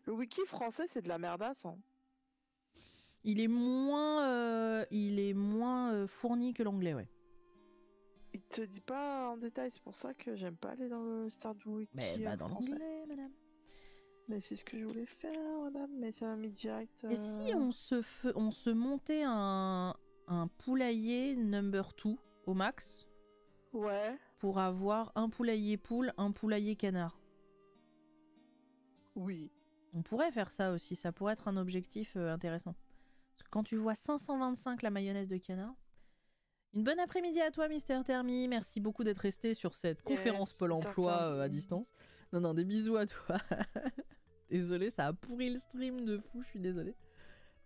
Le wiki français c'est de la merdasse. Hein. Il est moins fourni que l'anglais, ouais. Il te te dis pas en détail, c'est pour ça que j'aime pas aller dans le Stardew Wiki Mais va dans français. l'onglet, madame. Mais c'est ce que je voulais faire, madame, mais ça m'a mis direct. Et si on se montait un poulailler number 2 au max Ouais, pour avoir un poulailler poule, un poulailler canard? oui. On pourrait faire ça aussi, ça pourrait être un objectif intéressant. Parce que quand tu vois 525 la mayonnaise de canard. Une bonne après-midi à toi, Mister Thermi. Merci beaucoup d'être resté sur cette conférence Pôle Mister emploi à Thermi. distance. Non, des bisous à toi. Désolé, ça a pourri le stream de fou, je suis désolée.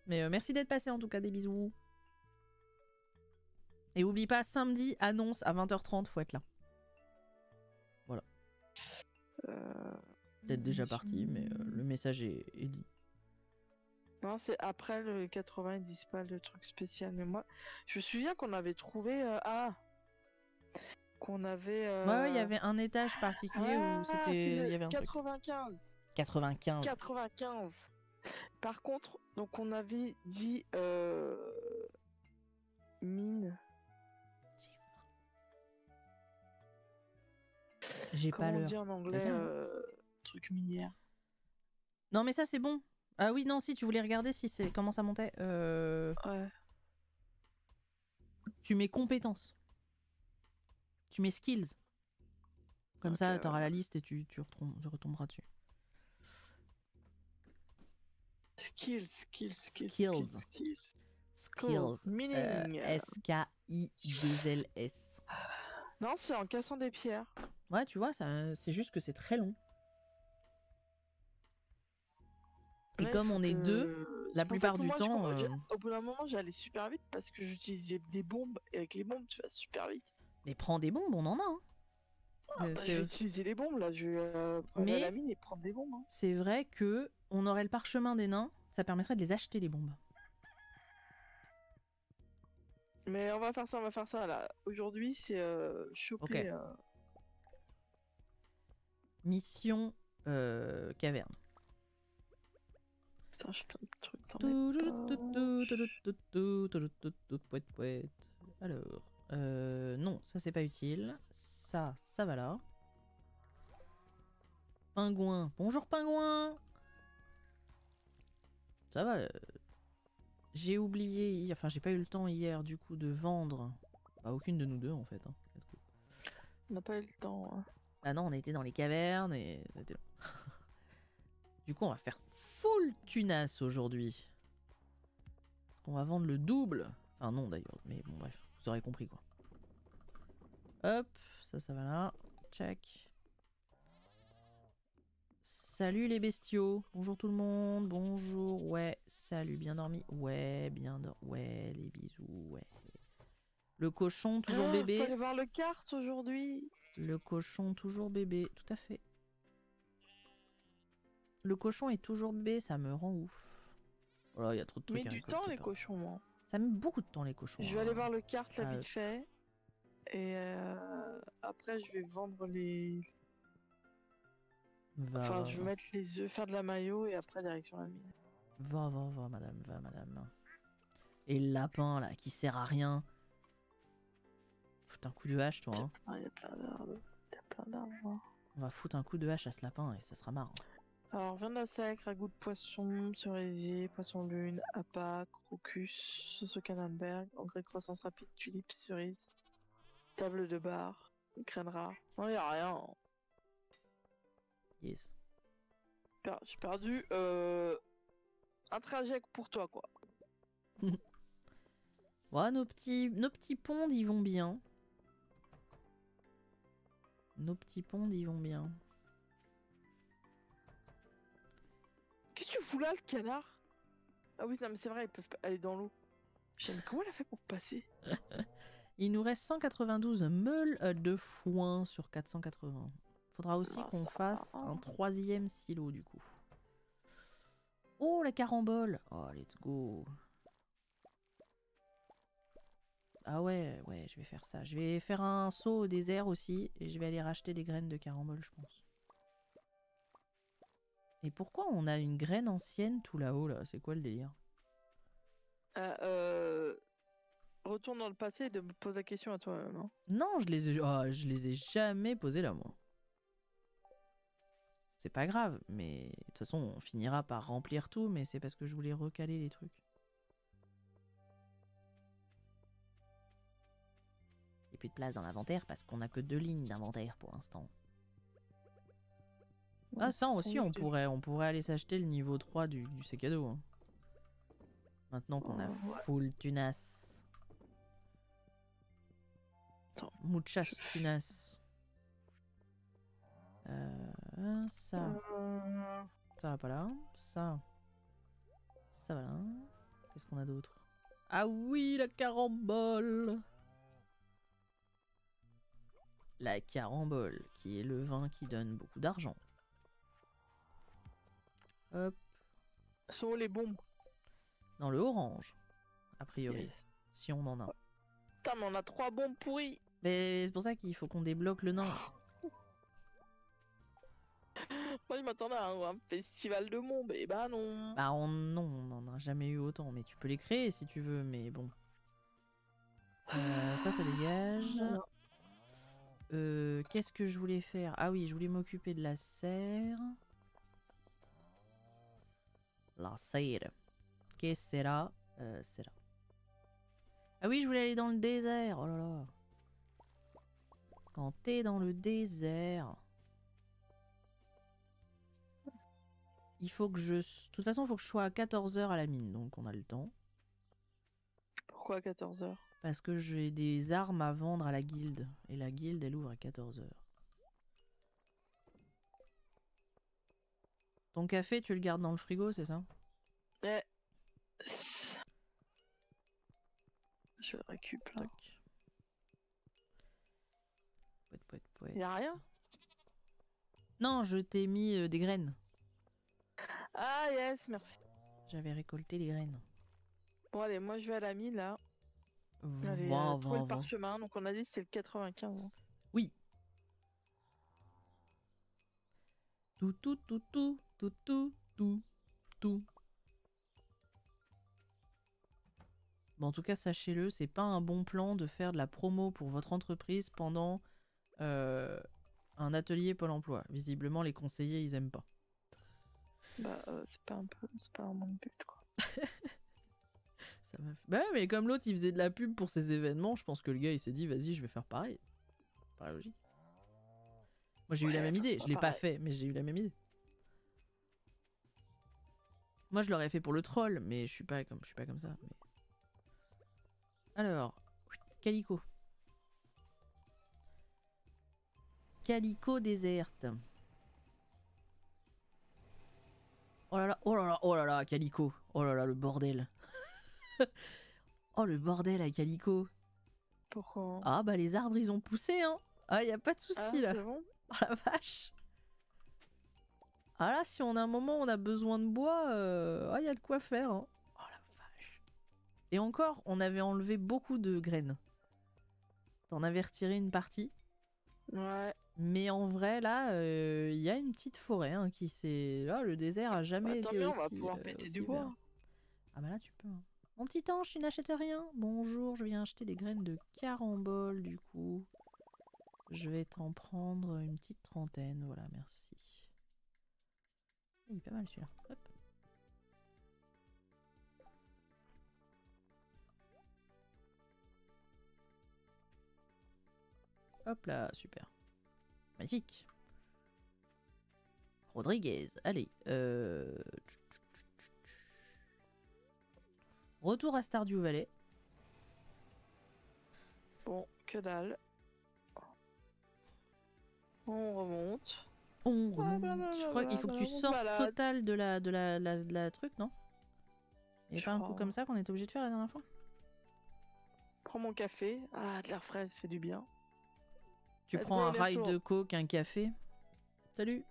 Mais merci d'être passé en tout cas, des bisous. Et oublie pas, samedi, annonce à 20h30, faut être là. Voilà. Peut-être déjà parti, mais le message est dit. Non, c'est après le 80, ils disent pas le truc spécial. Mais moi, je me souviens qu'on avait trouvé. Qu'on avait. Ouais, il y avait un étage particulier où c'était. Il y avait un truc. 95. 95. 95. Par contre, donc on avait dit mine. J'ai pas Comment on l'heure. dit en anglais truc minière. Non, mais ça, c'est bon. Ah oui, non, si tu voulais regarder si c'est comment ça montait. Ouais. Tu mets compétences. Tu mets skills. Comme ça, t'auras la liste et tu retomberas dessus. Skills. Meaning. S-K-I-2-L-S. Non, c'est en cassant des pierres. Ouais, tu vois, c'est juste que c'est très long. Et Ouais, comme faut on est que- deux, c'est la pour plupart ça que du moi, temps. au bout d'un moment, j'allais super vite parce que j'utilisais des bombes et avec les bombes, tu vas super vite. Mais prends des bombes, on en a. Hein. Je vais utiliser les bombes là, je vais aller à la mine et prendre des bombes. Hein. C'est vrai que on aurait le parchemin des nains, ça permettrait de les acheter les bombes. Mais on va faire ça là. Aujourd'hui, c'est choper. Ok. Mission caverne. Putain, j'ai plein de trucs dans mes poches. Alors, non, ça c'est pas utile. Ça va là. Pingouin. Bonjour pingouin. Ça va. J'ai oublié, enfin j'ai pas eu le temps hier du coup de vendre. Bah, aucune de nous deux en fait. Hein. On n'a pas eu le temps. Hein. Ah non, on était dans les cavernes et c'était long. Du coup, on va faire full tunas aujourd'hui. Parce qu'on va vendre le double. Enfin non d'ailleurs, mais bon bref, vous aurez compris quoi. Hop, ça va là. Check. Salut les bestiaux. Bonjour tout le monde. Bonjour. Ouais, salut. Bien dormi. Ouais, bien dormi. Ouais, les bisous. Ouais. Le cochon, toujours bébé. Faut aller voir le kart aujourd'hui. Le cochon, toujours bébé. Tout à fait. Le cochon est toujours bébé, ça me rend ouf. Voilà, il y a trop de trucs Mais à du récolter, temps les par cochons, moi. Ça met beaucoup de temps les cochons. Je vais aller voir le kart là Ah, vite fait. Et après, je vais vendre les. Je vais mettre les œufs, faire de la maillot et après direction la mine. Va, madame, va, madame. Et le lapin là, qui sert à rien. Foutre un coup de hache, toi. Hein. Il y a plein d'arbres. Hein. On va foutre un coup de hache à ce lapin et ça sera marrant. Alors, viande à sec, ragoût de poisson, cerisier, poisson lune, appât, crocus, sauce au canneberg, engrais de croissance rapide, tulipe, cerise, table de bar, graines rares. Non, y a rien. Yes. J'ai perdu un trajet pour toi, quoi. Ouais, nos petits ponts, ils vont bien. Nos petits ponts, ils vont bien. Qu'est-ce que tu fous là, le canard? Ah oui, non, mais c'est vrai, ils peuvent aller dans l'eau. Mais comment elle a fait pour passer? Il nous reste 192 meules de foin sur 480. Faudra aussi qu'on fasse un 3e silo, du coup. Oh, la carambole! Oh, let's go! Ah ouais, je vais faire ça. Je vais faire un saut au désert aussi et je vais aller racheter des graines de carambole, je pense. Et pourquoi on a une graine ancienne tout là-haut, là? C'est quoi le délire? retourne dans le passé et de me poser la question à toi-même. Hein. Non, je les ai jamais posés là, moi. C'est pas grave, mais de toute façon, on finira par remplir tout, mais c'est parce que je voulais recaler les trucs. Il n'y a plus de place dans l'inventaire parce qu'on a que 2 lignes d'inventaire pour l'instant. Ah, ça aussi, on pourrait aller s'acheter le niveau 3 du Sekado. Hein. Maintenant qu'on a full tunas. Attends. Muchas tunas. Ça. Ça va pas là. Ça. Ça va là. Qu'est-ce qu'on a d'autre? Ah oui, la carambole! La carambole, qui est le vin qui donne beaucoup d'argent. Hop. Sont où les bombes? Dans le orange, a priori. Yes. Si on en a. Putain, mais on a 3 bombes pourries! Mais c'est pour ça qu'il faut qu'on débloque le nain. Moi, je m'attendais à un festival de bombes, et bah non! Bah non, on n'en a jamais eu autant. Mais tu peux les créer si tu veux, mais bon. Ça dégage. Qu'est-ce que je voulais faire? Ah oui, je voulais m'occuper de la serre. La serre. Qu'est-ce que c'est là? C'est là. Ah oui, je voulais aller dans le désert. Oh là là. Quand t'es dans le désert... Il faut que je... De toute façon, il faut que je sois à 14h à la mine, donc on a le temps. Pourquoi à 14h? Parce que j'ai des armes à vendre à la guilde. Et la guilde, elle ouvre à 14h. Ton café, tu le gardes dans le frigo, c'est ça? Ouais. Je le récup là. Y'a rien? Non, je t'ai mis des graines. Ah yes, merci. J'avais récolté les graines. Bon allez, moi je vais à la mine là. Allez, Va, trouver va, le va. parchemin, donc on a dit que c'était le 95. Hein. Oui. Tout, tout, tout, tout, tout, tout, tout, tout. Bon, en tout cas, sachez-le, c'est pas un bon plan de faire de la promo pour votre entreprise pendant un atelier Pôle emploi. Visiblement, les conseillers, ils aiment pas. Bah, c'est pas un bon but quoi. Ça m'a fait... Bah, mais comme l'autre, il faisait de la pub pour ces événements, je pense que le gars, il s'est dit, vas-y, je vais faire pareil. Pas la logique. Moi, j'ai eu la même idée. Je l'ai pas fait, mais j'ai eu la même idée. Moi, je l'aurais fait pour le troll, mais je suis pas comme ça. Mais... Alors, Calico. Calico déserte. Oh là là, oh là là, oh là là, Calico. Oh là là, le bordel. Oh, le bordel à Calico. Pourquoi? Ah bah les arbres, ils ont poussé, hein. Ah, y a pas de souci là. Bon Oh la vache. Ah là, si on a un moment où on a besoin de bois, y a de quoi faire. Hein. Oh la vache. Et encore, on avait enlevé beaucoup de graines. T'en avais retiré une partie. Ouais. Mais en vrai, là, il y a une petite forêt hein, qui s'est... Là, le désert a jamais été mieux, aussi... on va pouvoir péter du vert. bois. Ah bah là, tu peux. Hein. Mon petit ange, tu n'achètes rien? Bonjour, je viens acheter des graines de carambole, du coup. Je vais t'en prendre une petite trentaine, voilà, merci. Il est pas mal celui-là. Hop. Hop là, super. Magnifique. Rodriguez, allez. Retour à Stardew Valley. Bon, que dalle. On remonte. On remonte. Je crois qu'il faut que tu sortes total de la truc, non? Il n'y avait pas un coup comme ça qu'on était obligé de faire la dernière fois? Prends mon café. Ah, de l'air frais, ça fait du bien. Tu prends un rail de coke, un café. Salut.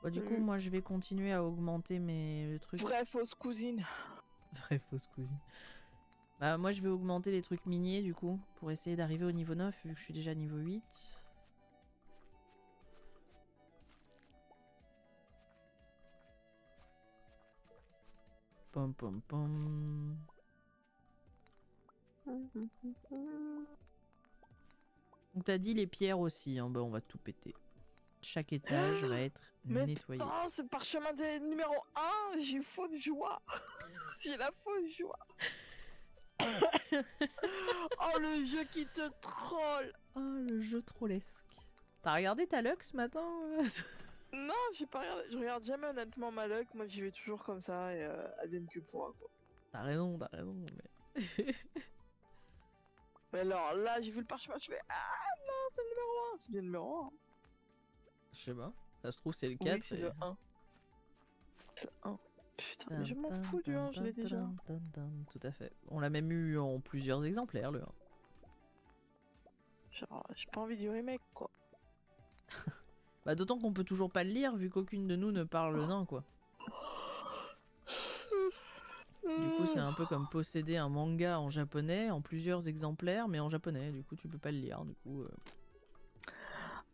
Bah, du coup, moi, je vais continuer à augmenter mes trucs. Vraie fausse cousine. Vraie fausse cousine. Bah, moi, je vais augmenter les trucs miniers, du coup, pour essayer d'arriver au niveau 9, vu que je suis déjà niveau 8. Pom pom pom. Donc t'as dit les pierres aussi, hein. Bah, on va tout péter. Chaque étage va être Mais nettoyé. putain, c'est le parchemin des numéro 1, j'ai fausse joie. J'ai la fausse joie. Oh, le jeu qui te troll. Oh, le jeu trollesque. T'as regardé ta luck ce matin? Non, j'ai pas regardé. Je regarde jamais honnêtement ma luck. Moi, j'y vais toujours comme ça et advienne que pourra, quoi. T'as raison, mais... Mais alors là, j'ai vu le parchemin, je fais ah non, c'est le numéro 1. C'est bien le numéro 1. Je sais pas. Ça se trouve, c'est le 4. Oui, c'est le 1. C'est le 1. Putain, mais je m'en fous du 1, je l'ai déjà. Tout à fait. On l'a même eu en plusieurs exemplaires, le 1. Genre, j'ai pas envie du remake, quoi. Bah, d'autant qu'on peut toujours pas le lire, vu qu'aucune de nous ne parle le nain, quoi. Du coup, c'est un peu comme posséder un manga en japonais, en plusieurs exemplaires, mais en japonais. Du coup, tu peux pas le lire. Du coup.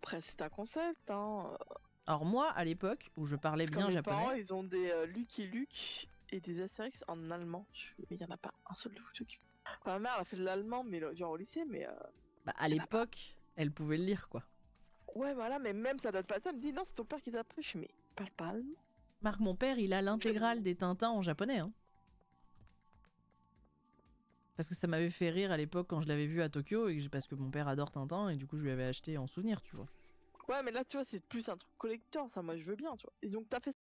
Après, c'est un concept, hein. Alors moi, à l'époque où je parlais Parce que bien mes japonais, parents, ils ont des Lucky Luke et des Astérix en allemand. Mais il y en a pas un seul de foutu. Enfin, ma mère, elle a fait de l'allemand, mais genre au lycée, mais. bah, à l'époque, elle pouvait le lire, quoi. Ouais, voilà, mais même ça date pas ça. Elle me dit non, c'est ton père qui t'a appris. Je suis mais il parle pas allemand. Marc, mon père, il a l'intégrale des Tintins en japonais, hein. Parce que ça m'avait fait rire à l'époque quand je l'avais vu à Tokyo, et parce que mon père adore Tintin, et du coup je lui avais acheté en souvenir, tu vois. Ouais, mais là, tu vois, c'est plus un truc collector, ça, moi, je veux bien, tu vois. Et donc, t'as fait